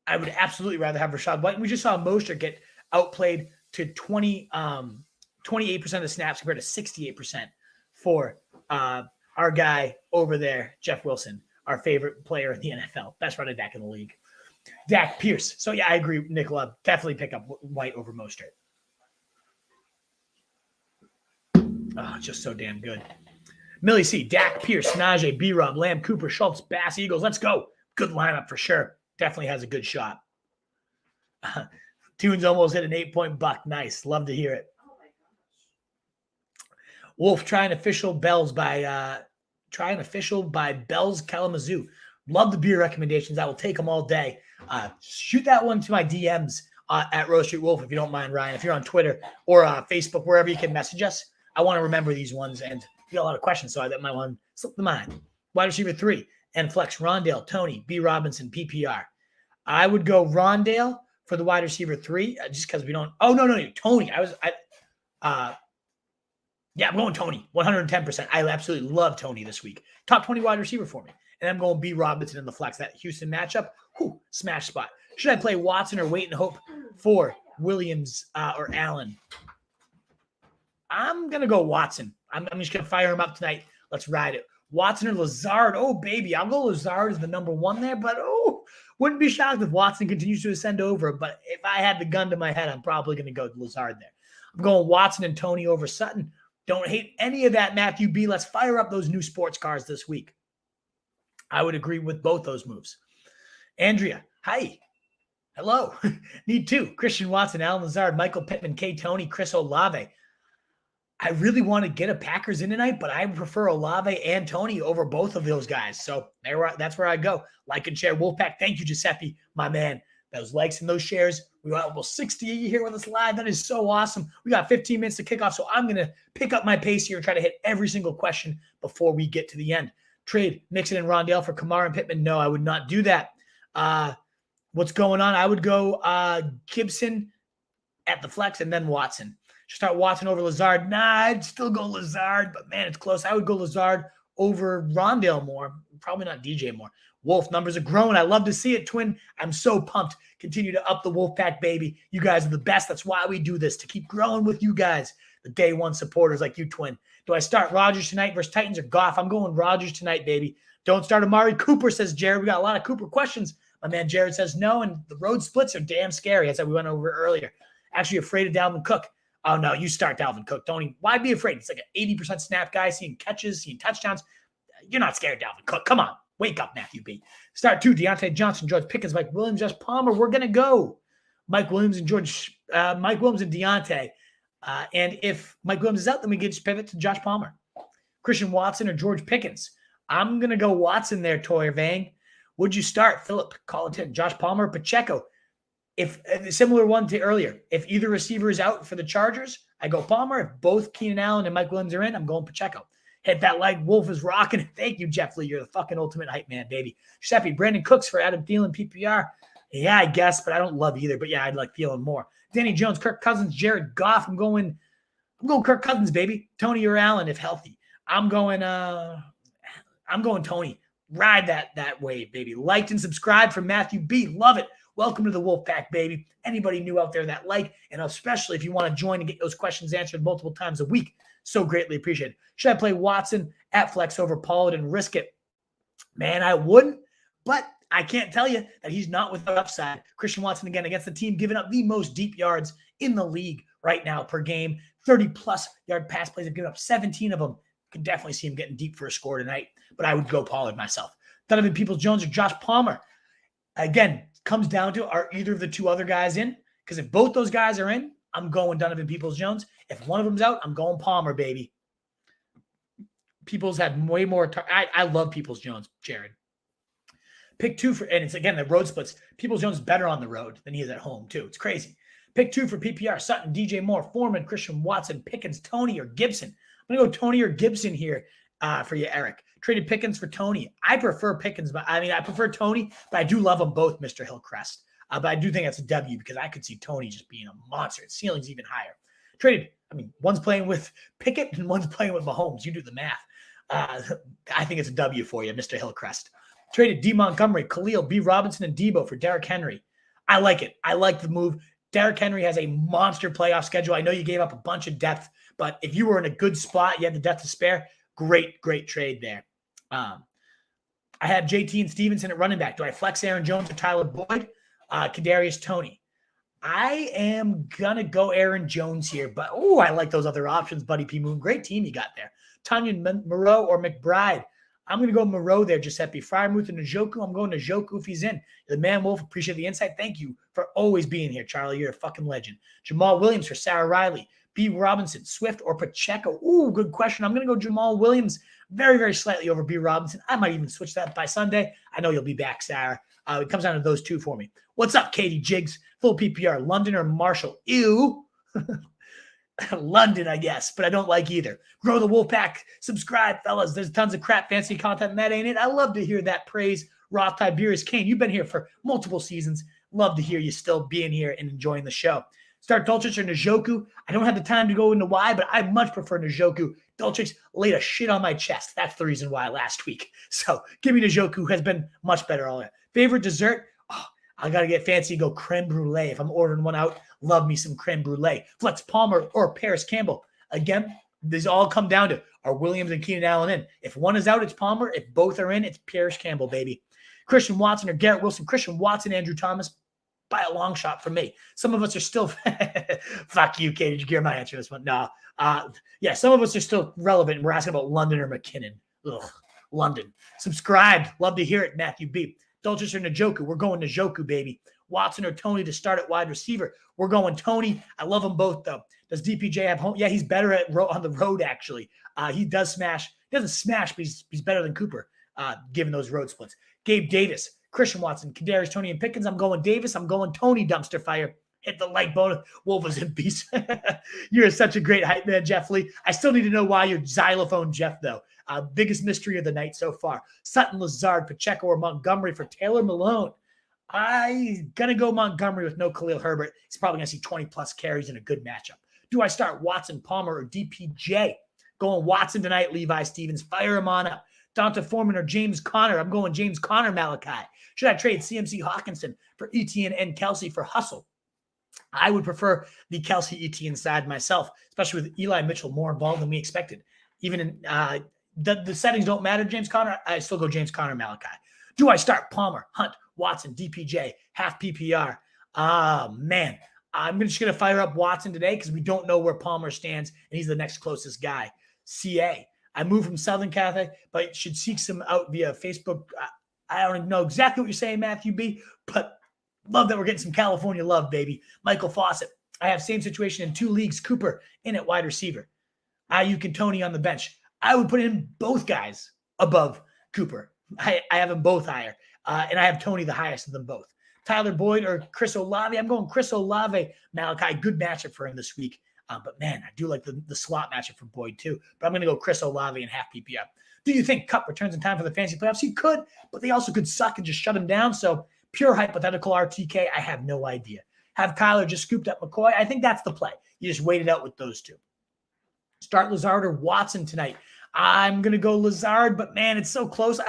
I would absolutely rather have Rashad White. We just saw Mosher get outplayed to 28% of the snaps compared to 68% for our guy over there, Jeff Wilson, our favorite player in the NFL, best running back in the league. Dak Pierce. So, yeah, I agree, Nicola. Definitely pick up White over Mostert. Oh, just so damn good. Millie C. Dak Pierce, Najee, B-Rob, Lamb, Cooper, Schultz, Bass, Eagles. Let's go. Good lineup for sure. Definitely has a good shot. Tunes almost hit an 8-point buck. Nice. Love to hear it. Wolf trying official by Bell's Kalamazoo. Love the beer recommendations. I will take them all day. Shoot that one to my DMs at Rose Street Wolf if you don't mind, Ryan. If you're on Twitter or Facebook, wherever you can message us, I want to remember these ones. And you got a lot of questions, so I might want to slip them on. Wide receiver 3, and flex Rondale, Toney, B. Robinson, PPR. I would go Rondale for the wide receiver 3 just because we don't. Oh, no, Toney. I'm going Toney, 110%. I absolutely love Toney this week. Top 20 wide receiver for me. And I'm going B. Robinson in the flex. That Houston matchup, smash spot. Should I play Watson or wait and hope for Williams or Allen? I'm going to go Watson. I'm just going to fire him up tonight. Let's ride it. Watson or Lazard. Oh, baby. I'll go Lazard as the number 1 there, but wouldn't be shocked if Watson continues to ascend over. But if I had the gun to my head, I'm probably going to go Lazard there. I'm going Watson and Toney over Sutton. Don't hate any of that, Matthew B. Let's fire up those new sports cars this week. I would agree with both those moves. Andrea, hi. Hello. Need 2. Christian Watson, Alan Lazard, Michael Pittman, K. Toney, Chris Olave. I really want to get a Packers in tonight, but I prefer Olave and Toney over both of those guys. So that's where I go. Like and share. Wolfpack, thank you, Giuseppe, my man. Those likes and those shares. We got almost 60 here with us live. That is so awesome. We got 15 minutes to kick off, so I'm going to pick up my pace here and try to hit every single question before we get to the end. Trade Mixon and Rondale for Kamara and Pittman. No, I would not do that. What's going on? I would go Gibson at the flex and then Watson. Start Watson over Lazard. Nah, I'd still go Lazard, but man, it's close. I would go Lazard over Rondale more. Probably not DJ more. Wolf numbers are growing. I love to see it, Twin. I'm so pumped. Continue to up the Wolfpack, baby. You guys are the best. That's why we do this, to keep growing with you guys, the day one supporters like you, Twin. Do I start Rodgers tonight versus Titans or Goff? I'm going Rodgers tonight, baby. Don't start Amari Cooper, says Jared. We got a lot of Cooper questions. My man Jared says no, and the road splits are damn scary, as we went over earlier. Actually afraid of Dalvin Cook. Oh, no, you start Dalvin Cook. Why be afraid? It's like an 80% snap guy, seeing catches, seeing touchdowns. You're not scared of Dalvin Cook. Come on. Wake up, Matthew B. Start 2, Deontay Johnson, George Pickens, Mike Williams, Josh Palmer. We're going to go. Mike Williams and Deontay. And if Mike Williams is out, then we get to pivot to Josh Palmer. Christian Watson or George Pickens. I'm going to go Watson there, Toyer Vang. Would you start? Philip, call it in. Josh Palmer, Pacheco. If a similar one to earlier, if either receiver is out for the Chargers, I go Palmer. If both Keenan Allen and Mike Williams are in, I'm going Pacheco. Hit that like. Wolf is rocking. Thank you, Jeff Lee. You're the fucking ultimate hype man, baby. Giuseppe, Brandon Cooks for Adam Thielen, PPR. Yeah, I guess, but I don't love either. But yeah, I'd like Thielen more. Danny Jones, Kirk Cousins, Jared Goff. I'm going Kirk Cousins, baby. Tony or Allen if healthy. I'm going Tony. Ride that wave, baby. Liked and subscribed from Matthew B. Love it. Welcome to the Wolfpack, baby. Anybody new out there that like, and especially if you want to join and get those questions answered multiple times a week, so greatly appreciated. Should I play Watson at flex over Pollard and risk it? Man, I wouldn't, but I can't tell you that he's not without upside. Christian Watson, again, against the team giving up the most deep yards in the league right now per game. 30-plus yard pass plays. Have given up 17 of them. Could definitely see him getting deep for a score tonight, but I would go Pollard myself. Donovan Peoples-Jones or Josh Palmer. Again, comes down to, are either of the two other guys in? Because if both those guys are in, I'm going Donovan Peoples-Jones. If one of them's out, I'm going Palmer, baby. Peoples had way more. I love Peoples-Jones, Jared. Pick 2 for, and it's again the road splits. Peoples-Jones is better on the road than he is at home too. It's crazy. Pick 2 for PPR: Sutton, DJ Moore, Foreman, Christian Watson, Pickens, Toney, or Gibson. I'm gonna go Toney or Gibson here for you, Eric. Traded Pickens for Toney. I prefer Pickens, but I prefer Toney, but I do love them both, Mr. Hillcrest. But I do think that's a W because I could see Toney just being a monster. Its ceiling's even higher. Traded. One's playing with Pickett and one's playing with Mahomes. You do the math. I think it's a W for you, Mr. Hillcrest. Traded D. Montgomery, Khalil, B. Robinson, and Debo for Derrick Henry. I like it. I like the move. Derrick Henry has a monster playoff schedule. I know you gave up a bunch of depth, but if you were in a good spot, you had the depth to spare, great trade there. I have JT and Stevenson at running back. Do I flex Aaron Jones or Tyler Boyd? Kadarius Toney. I am going to go Aaron Jones here, but I like those other options, Buddy P. Moon. Great team you got there. Tanya Moreau or McBride. I'm going to go Moreau there, Giuseppe. Fryermuth and Njoku. I'm going to Njoku if he's in. The man Wolf, appreciate the insight. Thank you for always being here, Charlie. You're a fucking legend. Jamal Williams for Sarah Riley. B. Robinson, Swift, or Pacheco? Good question. I'm going to go Jamal Williams very, very slightly over B. Robinson. I might even switch that by Sunday. I know you'll be back, Sarah. It comes down to those two for me. What's up, Katie Jiggs? Full PPR, London or Marshall? Ew. London, I guess, but I don't like either. Grow the Wolfpack. Subscribe, fellas. There's tons of crap fancy content, and that ain't it. I love to hear that praise. Roth Tiberius Kane, you've been here for multiple seasons. Love to hear you still being here and enjoying the show. Start Dulcich or Njoku. I don't have the time to go into why, but I much prefer Njoku. Dulcich laid a shit on my chest. That's the reason why last week. So give me Njoku, who has been much better all year. Favorite dessert? I got to get fancy, go creme brulee. If I'm ordering one out, love me some creme brulee. Flex Palmer or Paris Campbell. Again, these all come down to, are Williams and Keenan Allen in? If one is out, it's Palmer. If both are in, it's Paris Campbell, baby. Christian Watson or Garrett Wilson. Christian Watson, Andrew Thomas, by a long shot for me. Some of us are still – fuck you, Katie. Did you hear my answer to this one? No. Yeah, some of us are still relevant. We're asking about London or McKinnon. Ugh, London. Subscribed. Love to hear it, Matthew B. Dulcich or Njoku. We're going Njoku, baby. Watson or Toney to start at wide receiver. We're going Toney. I love them both, though. Does DPJ have home? Yeah, he's better on the road, actually. He does smash. He doesn't smash, but he's better than Cooper, given those road splits. Gabe Davis, Christian Watson, Kadarius Toney, and Pickens. I'm going Davis. I'm going Toney, dumpster fire. Hit the like button. Wolf is in peace. You're such a great hype man, Jeff Lee. I still need to know why you're xylophone Jeff, though. Biggest mystery of the night so far. Sutton, Lazard, Pacheco, or Montgomery for Taylor Malone. I'm going to go Montgomery with no Khalil Herbert. He's probably going to see 20-plus carries in a good matchup. Do I start Watson, Palmer, or DPJ? Going Watson tonight, Levi Stevens. Fire him on up. Donta Foreman or James Conner. I'm going James Conner, Malachi. Should I trade CMC Hawkinson for Etienne and Kelsey for Hustle? I would prefer the Kelsey Etienne side myself, especially with Eli Mitchell more involved than we expected. Even in the settings don't matter, James Conner. I still go James Conner, Malachi. Do I start Palmer, Hunt, Watson, DPJ, half PPR? Man, I'm just going to fire up Watson today because we don't know where Palmer stands, and he's the next closest guy. CA. I moved from Southern Catholic, but should seek some out via Facebook. I don't know exactly what you're saying, Matthew B., but love that we're getting some California love, baby. Michael Fawcett. I have same situation in 2 leagues. Cooper in at wide receiver. Ayuk and Toney on the bench. I would put in both guys above Cooper. I have them both higher, and I have Toney the highest of them both. Tyler Boyd or Chris Olave. I'm going Chris Olave, Malachi. Good matchup for him this week. But, man, I do like the slot matchup for Boyd, too. But I'm going to go Chris Olave and half PPR. Do you think Kupp returns in time for the fantasy playoffs? He could, but they also could suck and just shut him down. So, pure hypothetical RTK, I have no idea. Have Kyler just scooped up McCoy? I think that's the play. You just wait it out with those two. Start Lazard or Watson tonight. I'm going to go Lazard, but, man, it's so close.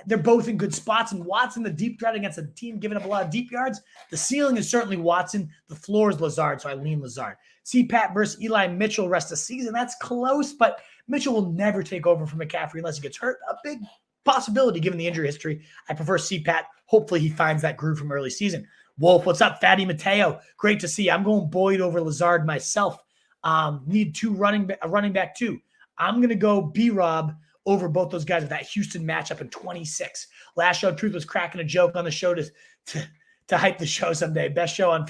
They're both in good spots. And Watson, the deep threat against a team giving up a lot of deep yards. The ceiling is certainly Watson. The floor is Lazard, so I lean Lazard. CPAT versus Eli Mitchell rest of season. That's close, but Mitchell will never take over from McCaffrey unless he gets hurt. A big possibility given the injury history. I prefer CPAT. Hopefully he finds that groove from early season. Wolf, what's up? Fatty Mateo. Great to see. I'm going Boyd over Lazard myself. Need a running back too. I'm going to go B-Rob over both those guys with that Houston matchup in 26. Last show, Truth was cracking a joke on the show to hype the show someday. Best show on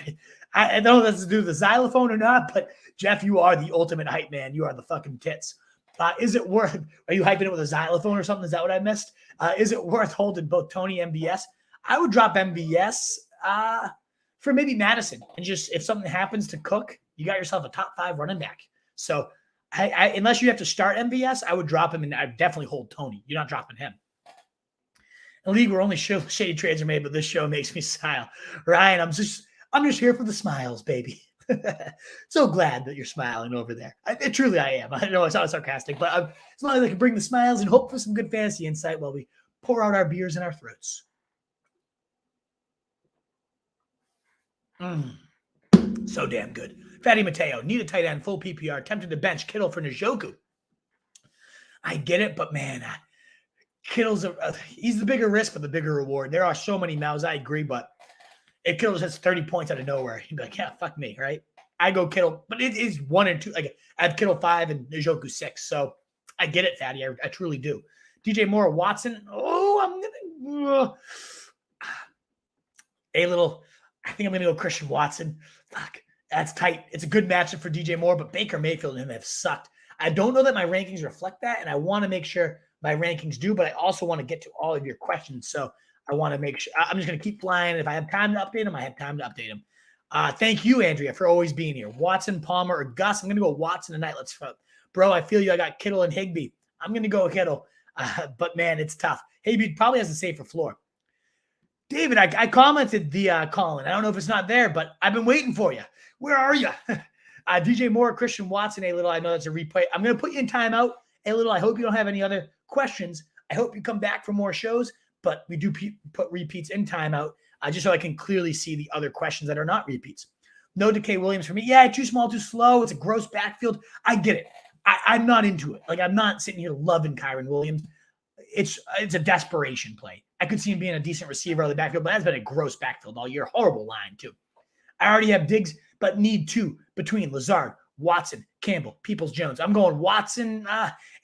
I don't know if that's to do with the xylophone or not, but Jeff, you are the ultimate hype man. You are the fucking tits. Is it worth, are you hyping it with a xylophone or something? Is that what I missed? Is it worth holding both Toney and MVS? I would drop MVS for maybe Madison. And just if something happens to Cook, you got yourself a top 5 running back. So I unless you have to start MVS, I would drop him, and I'd definitely hold Toney. You're not dropping him. In a league where only shady trades are made, but this show makes me smile. Ryan, I'm just here for the smiles, baby. So glad that you're smiling over there. Truly I am. I know it's not sarcastic, but as long as I can bring the smiles and hope for some good fantasy insight while we pour out our beers in our throats. So damn good. Fatty Mateo, need a tight end, full PPR, tempted to bench Kittle for Njoku. I get it, but man, Kittle's he's the bigger risk but the bigger reward. There are so many mouths. I agree, but if Kittle just hits 30 points out of nowhere, you'd be like, yeah, fuck me, right? I go Kittle, but it is 1 and 2. Like I have Kittle 5 and Njoku 6. So I get it, Fatty. I truly do. DJ Moore, Watson. Oh, I think I'm going to go Christian Watson. Fuck, that's tight. It's a good matchup for DJ Moore, but Baker Mayfield and him have sucked. I don't know that my rankings reflect that, and I want to make sure my rankings do, but I also want to get to all of your questions. So I want to make sure I'm just going to keep flying. If I have time to update them, I have time to update them. Thank you, Andrea, for always being here. Watson, Palmer, or Gus. I'm going to go Watson tonight. Let's vote. Bro, I feel you. I got Kittle and Higbee. I'm going to go Kittle. But, man, it's tough. Higbee probably has a safer floor. David, I commented the Colin. I don't know if it's not there, but I've been waiting for you. Where are you? DJ Moore, Christian Watson, a little. I know that's a replay. I'm going to put you in timeout. A little. I hope you don't have any other questions. I hope you come back for more shows, but we do put repeats in timeout just so I can clearly see the other questions that are not repeats. No Decay Williams for me. Yeah, too small, too slow. It's a gross backfield. I get it. I'm not into it. Like, I'm not sitting here loving Kyron Williams. It's a desperation play. I could see him being a decent receiver on the backfield, but that's been a gross backfield all year. Horrible line, too. I already have Diggs, but need 2 between Lazard, Watson, Campbell, Peoples-Jones. I'm going Watson.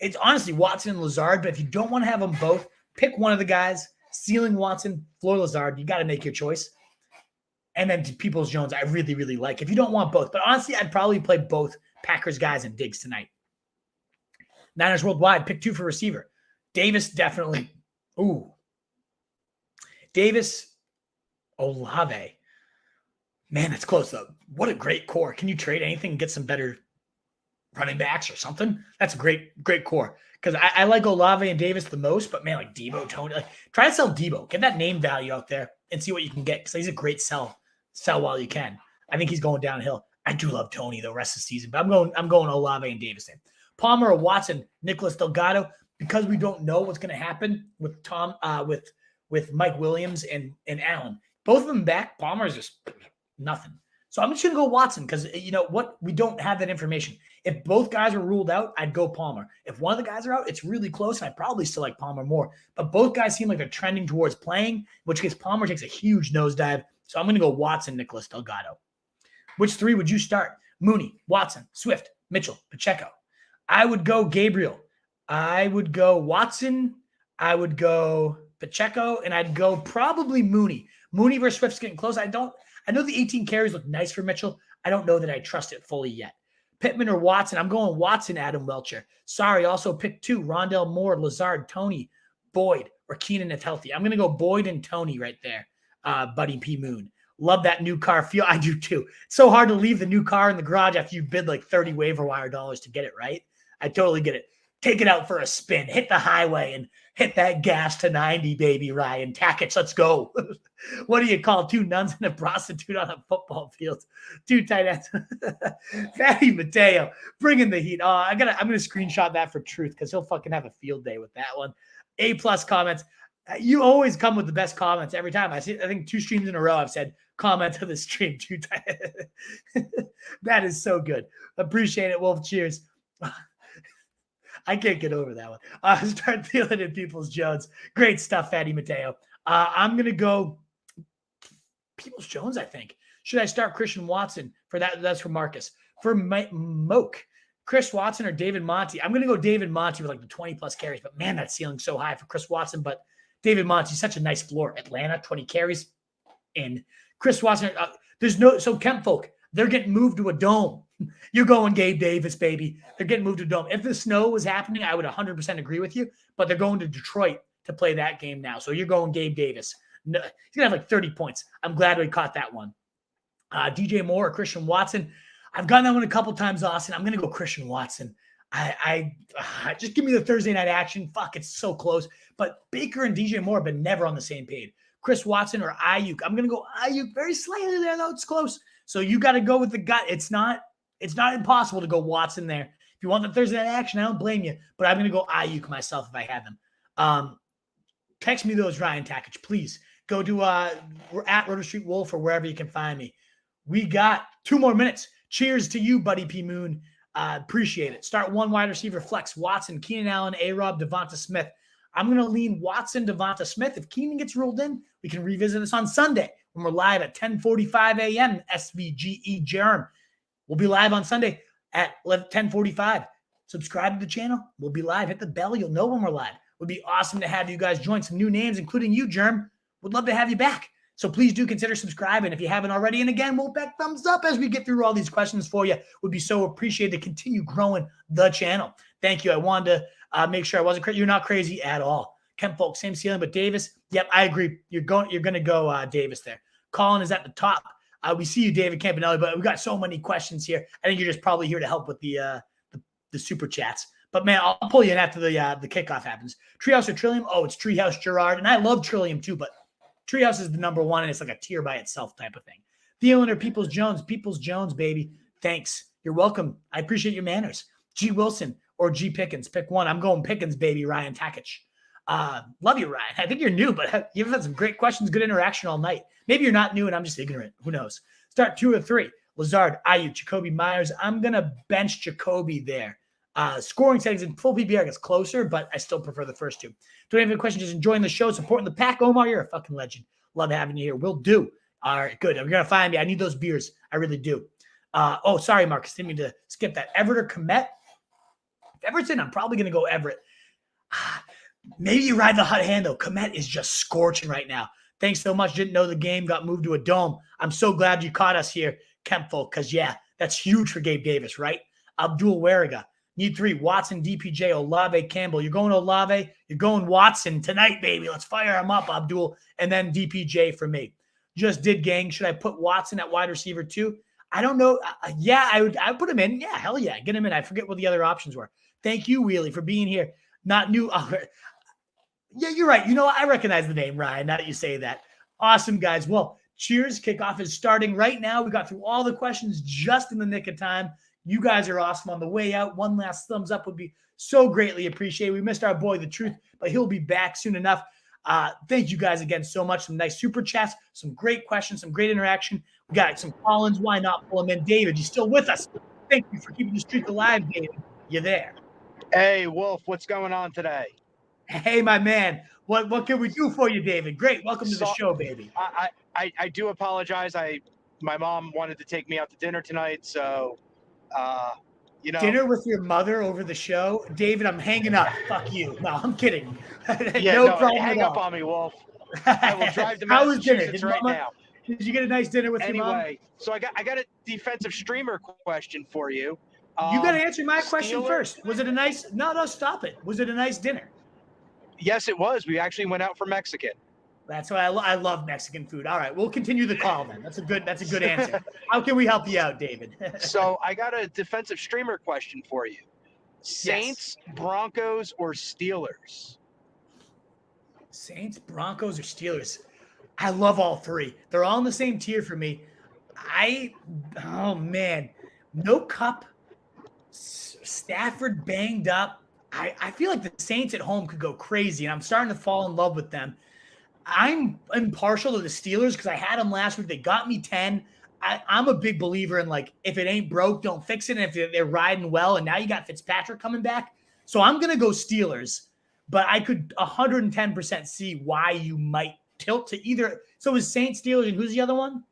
It's honestly Watson and Lazard, but if you don't want to have them both, pick one of the guys. Ceiling Watson, floor Lazard. You got to make your choice. And then Peoples-Jones, I really, really like. If you don't want both. But honestly, I'd probably play both Packers guys and Diggs tonight. Niners worldwide, pick 2 for receiver. Davis, definitely. Ooh. Davis, Olave. Man, that's close, though. What a great core. Can you trade anything and get some better running backs or something? That's a great core. Because I like Olave and Davis the most, but man, like Debo, Toney, like try to sell Debo. Get that name value out there and see what you can get. Because he's a great sell. Sell while you can. I think he's going downhill. I do love Toney the rest of the season, but I'm going Olave and Davis in. Palmer or Watson, Nicholas Delgado, because we don't know what's going to happen with with Mike Williams and Allen. Both of them back. Palmer is just nothing. So I'm just going to go Watson because you know what? We don't have that information. If both guys were ruled out, I'd go Palmer. If one of the guys are out, it's really close, and I probably still like Palmer more. But both guys seem like they're trending towards playing, in which case Palmer takes a huge nosedive. So I'm going to go Watson, Nicholas Delgado. Which 3 would you start? Mooney, Watson, Swift, Mitchell, Pacheco. I would go Gabriel. I would go Watson. I would go Pacheco, and I'd go probably Mooney. Mooney versus Swift's getting close. I know the 18 carries look nice for Mitchell. I don't know that I trust it fully yet. Pittman or Watson? I'm going Watson, Adam Welcher. Sorry, also pick 2. Rondell Moore, Lazard, Toney, Boyd, or Keenan if healthy. I'm going to go Boyd and Toney right there. Buddy P. Moon. Love that new car feel. I do too. It's so hard to leave the new car in the garage after you bid like 30 waiver wire dollars to get it, right? I totally get it. Take it out for a spin. Hit the highway and hit that gas to 90, baby, Ryan. Tackett, let's go. What do you call 2 nuns and a prostitute on a football field? 2 tight ends. Fatty Mateo, bringing the heat. I'm gonna screenshot that for truth because he'll fucking have a field day with that one. A+ comments. You always come with the best comments every time. I think 2 streams in a row I've said comment to the stream 2 times. That is so good. Appreciate it, Wolf. Cheers. I can't get over that one. Start feeling in Peoples-Jones. Great stuff, Fatty Mateo. I'm going to go Peoples-Jones, I think. Should I start Christian Watson for that? That's for Marcus. For Moke, Chris Watson or David Monty? I'm going to go David Monty with like the 20-plus carries, but man, that ceiling's so high for Chris Watson. But David Monty's such a nice floor. Atlanta, 20 carries. And Chris Watson, so Kemp folk, they're getting moved to a dome. You're going Gabe Davis, baby. They're getting moved to a dome. If the snow was happening, I would 100% agree with you, but they're going to Detroit to play that game now. So you're going Gabe Davis. No, he's going to have like 30 points. I'm glad we caught that one. DJ Moore or Christian Watson. I've gotten that one a couple times, Austin. I'm going to go Christian Watson. I just give me the Thursday night action. Fuck, it's so close. But Baker and DJ Moore have been never on the same page. Chris Watson or Ayuk. I'm going to go Ayuk very slightly there, though. It's close. So you got to go with the gut. It's not impossible to go Watson there. If you want the Thursday night action, I don't blame you. But I'm going to go Ayuk myself if I had them. Text me those, Ryan Tackich. Please go to we're at Roto Street Wolf or wherever you can find me. We got 2 more minutes. Cheers to you, Buddy P. Moon. Appreciate it. Start 1 wide receiver flex. Watson, Keenan Allen, A-Rob, Devonta Smith. I'm going to lean Watson, Devonta Smith. If Keenan gets ruled in, we can revisit this on Sunday when we're live at 10:45 a.m. SVGE Jerem. We'll be live on Sunday at 10:45. Subscribe to the channel. We'll be live. Hit the bell. You'll know when we're live. It would be awesome to have you guys join. Some new names, including you, Germ. Would love to have you back. So please do consider subscribing if you haven't already. And again, we'll back thumbs up as we get through all these questions for you. Would be so appreciated to continue growing the channel. Thank you. I wanted to make sure I wasn't crazy. You're not crazy at all. Kemp Folk, same ceiling, but Davis. Yep, I agree. You're going to go Davis there. Colin is at the top. We see you, David Campanelli, but we got so many questions here. I think you're just probably here to help with the super chats. But man, I'll pull you in after the kickoff happens. Treehouse or Trillium? Oh, it's Treehouse Gerard, and I love Trillium too, but Treehouse is the number one, and it's like a tier by itself type of thing. Thielen or Peoples-Jones? Peoples-Jones, baby. Thanks. You're welcome. I appreciate your manners. G. Wilson or G. Pickens? Pick one. I'm going Pickens, baby. Ryan Tackich. Love you, Ryan. I think you're new, but you've had some great questions, good interaction all night. Maybe you're not new and I'm just ignorant. Who knows? Start 2 or 3. Lazard, Ayuk, Jacoby Myers. I'm going to bench Jacoby there. Scoring settings in full PPR gets closer, but I still prefer the first 2. Don't have any questions. Just enjoying the show, supporting the pack. Omar, you're a fucking legend. Love having you here. Will do. All right, good. You're going to find me. I need those beers. I really do. Sorry, Marcus. Didn't mean to skip that. Everett or Komet? If Everett's in, I'm probably going to go Everett. Maybe you ride the hot hand, though. Komet is just scorching right now. Thanks so much. Didn't know the game got moved to a dome. I'm so glad you caught us here, Kempful, because, yeah, that's huge for Gabe Davis, right? Abdul Wariga. Need 3. Watson, DPJ, Olave, Campbell. You're going Olave. You're going Watson tonight, baby. Let's fire him up, Abdul. And then DPJ for me. Just did, gang. Should I put Watson at wide receiver too? I don't know. Yeah, I would put him in. Yeah, hell yeah. Get him in. I forget what the other options were. Thank you, Wheelie, for being here. Not new. Yeah, you're right. I recognize the name, Ryan, now that you say that. Awesome, guys. Well, cheers. Kickoff is starting right now. We got through all the questions just in the nick of time. You guys are awesome. On the way out, one last thumbs up would be so greatly appreciated. We missed our boy, The Truth, but he'll be back soon enough. Thank you guys again so much. Some nice super chats, some great questions, some great interaction. We got some Collins. Why not pull him in? David, you still with us? Thank you for keeping the streak alive, David. You there?
Hey, Wolf, what's going on today?
Hey, my man. What can we do for you, David? Great. Welcome to the show, baby.
I do apologize. My mom wanted to take me out to dinner tonight, so
Dinner with your mother over the show? David, I'm hanging up. Fuck you. No, I'm kidding.
No problem. Hang up on me, Wolf. I will drive to Massachusetts right now.
Did you get a nice dinner with your mom?
Anyway, so I got a defensive streamer question for you.
You got to answer my question first. Was it a nice? No, stop it. Was it a nice dinner?
Yes, it was. We actually went out for Mexican.
That's why I love Mexican food. All right, we'll continue the call then. That's a good answer. How can we help you out, David?
So I got a defensive streamer question for you. Saints, yes. Broncos, or Steelers?
Saints, Broncos, or Steelers? I love all 3. They're all in the same tier for me. No Cup. Stafford banged up. I feel like the Saints at home could go crazy, and I'm starting to fall in love with them. I'm impartial to the Steelers because I had them last week. They got me 10. I'm a big believer in, if it ain't broke, don't fix it. And if they're riding well, and now you got Fitzpatrick coming back. So I'm going to go Steelers, but I could 110% see why you might tilt to either. So it was Saints, Steelers, and who's the other one?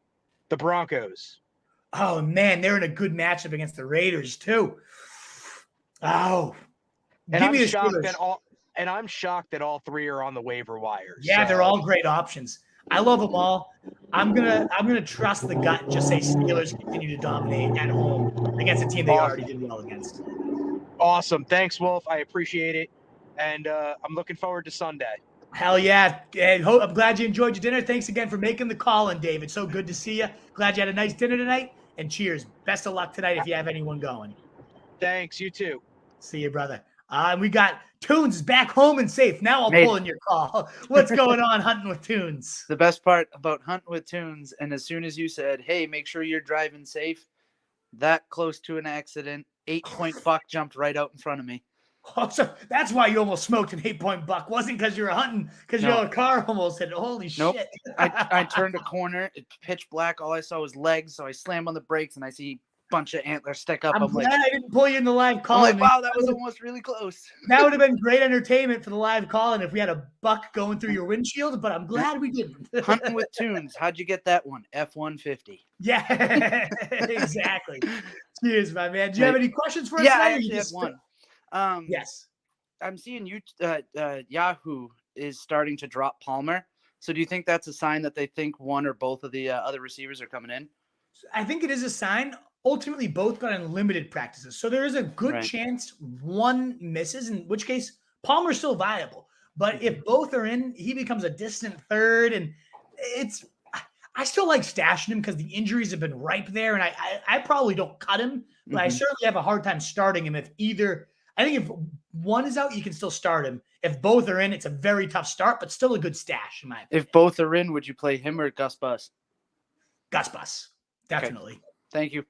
The Broncos.
Oh, man, they're in a good matchup against the Raiders, too. Oh,
and I'm shocked that all 3 are on the waiver wires.
Yeah, they're all great options. I love them all. I'm gonna trust the gut and just say Steelers continue to dominate at home against a team they already did well against.
Awesome. Thanks, Wolf. I appreciate it. And I'm looking forward to Sunday.
Hell yeah. And I'm glad you enjoyed your dinner. Thanks again for making the call in, David. So good to see you. Glad you had a nice dinner tonight. And cheers. Best of luck tonight if you have anyone going.
Thanks. You too.
See you, brother. We got Tunes is back home and safe. Now I'll pull in your call. What's going on, Hunting with Tunes?
The best part about Hunting with Tunes, and as soon as you said, hey, make sure you're driving safe, that close to an accident, 8-point buck jumped right out in front of me.
Oh, so that's why you almost smoked an 8-point buck. Wasn't because you were hunting, because your car almost hit it. Holy shit.
I turned a corner. It's pitch black. All I saw was legs, so I slammed on the brakes, and I see bunch of antlers stick up.
I'm glad I didn't pull you in the live call.
I'm like, wow, that was almost really close.
That would have been great entertainment for the live call, and if we had a buck going through your windshield, but I'm glad we didn't.
Hunting with Tunes. How'd you get that one? F-150.
Yeah, exactly. Cheers, my man. Do you have any questions for us?
Yeah, I actually have one.
Yes.
I'm seeing Yahoo is starting to drop Palmer. So do you think that's a sign that they think one or both of the other receivers are coming in?
I think it is a sign. Ultimately, both got in limited practices. So there is a good chance one misses, in which case Palmer's still viable. But if both are in, he becomes a distant third. And I still like stashing him because the injuries have been ripe there. And I probably don't cut him, but I certainly have a hard time starting him I think if one is out, you can still start him. If both are in, it's a very tough start, but still a good stash in my opinion.
If both are in, would you play him or Gus Bus?
Gus Bus, definitely.
Okay. Thank you.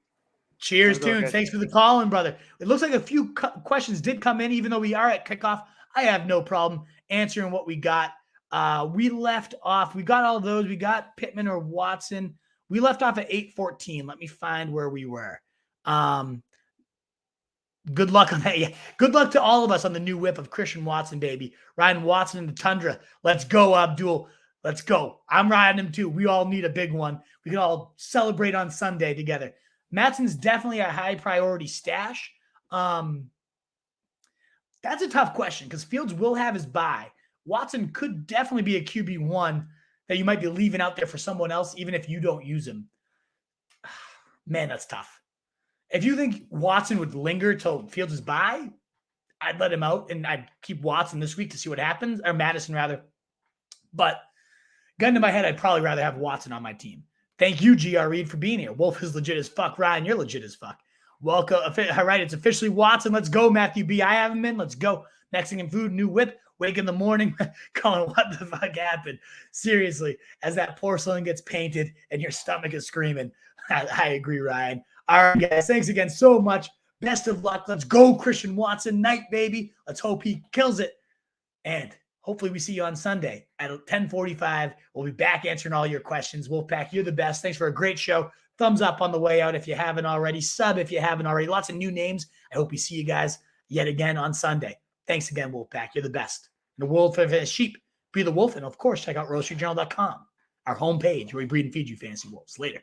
Cheers, Tunes. Thanks for the call in, brother. It looks like a few questions did come in, even though we are at kickoff. I have no problem answering what we got. We left off. We got all those. We got Pittman or Watson. We left off at 8:14. Let me find where we were. Good luck on that. Yeah. Good luck to all of us on the new whip of Christian Watson, baby. Riding Watson in the Tundra. Let's go, Abdul. Let's go. I'm riding him too. We all need a big one. We can all celebrate on Sunday together. Mattson's definitely a high priority stash. That's a tough question because Fields will have his bye. Watson could definitely be a QB1. that you might be leaving out there for someone else, even if you don't use him. Man, that's tough. If you think Watson would linger till Fields is by, I'd let him out and I'd keep Watson this week to see what happens, or Madison rather. But gun to my head, I'd probably rather have Watson on my team. Thank you, GR Reed, for being here. Wolf is legit as fuck. Ryan, you're legit as fuck. Welcome. All right, it's officially Watson. Let's go, Matthew B. I haven't been. Let's go. Next thing in food, new whip. Wake in the morning, calling what the fuck happened. Seriously, as that porcelain gets painted and your stomach is screaming. I agree, Ryan. All right, guys, thanks again so much. Best of luck. Let's go, Christian Watson. Night, baby. Let's hope he kills it. And hopefully we see you on Sunday at 10:45. We'll be back answering all your questions. Wolfpack, you're the best. Thanks for a great show. Thumbs up on the way out if you haven't already. Sub if you haven't already. Lots of new names. I hope we see you guys yet again on Sunday. Thanks again, Wolfpack. You're the best. The world of sheep. Be the wolf. And, of course, check out RoastReedJournal.com, our homepage where we breed and feed you fantasy wolves. Later.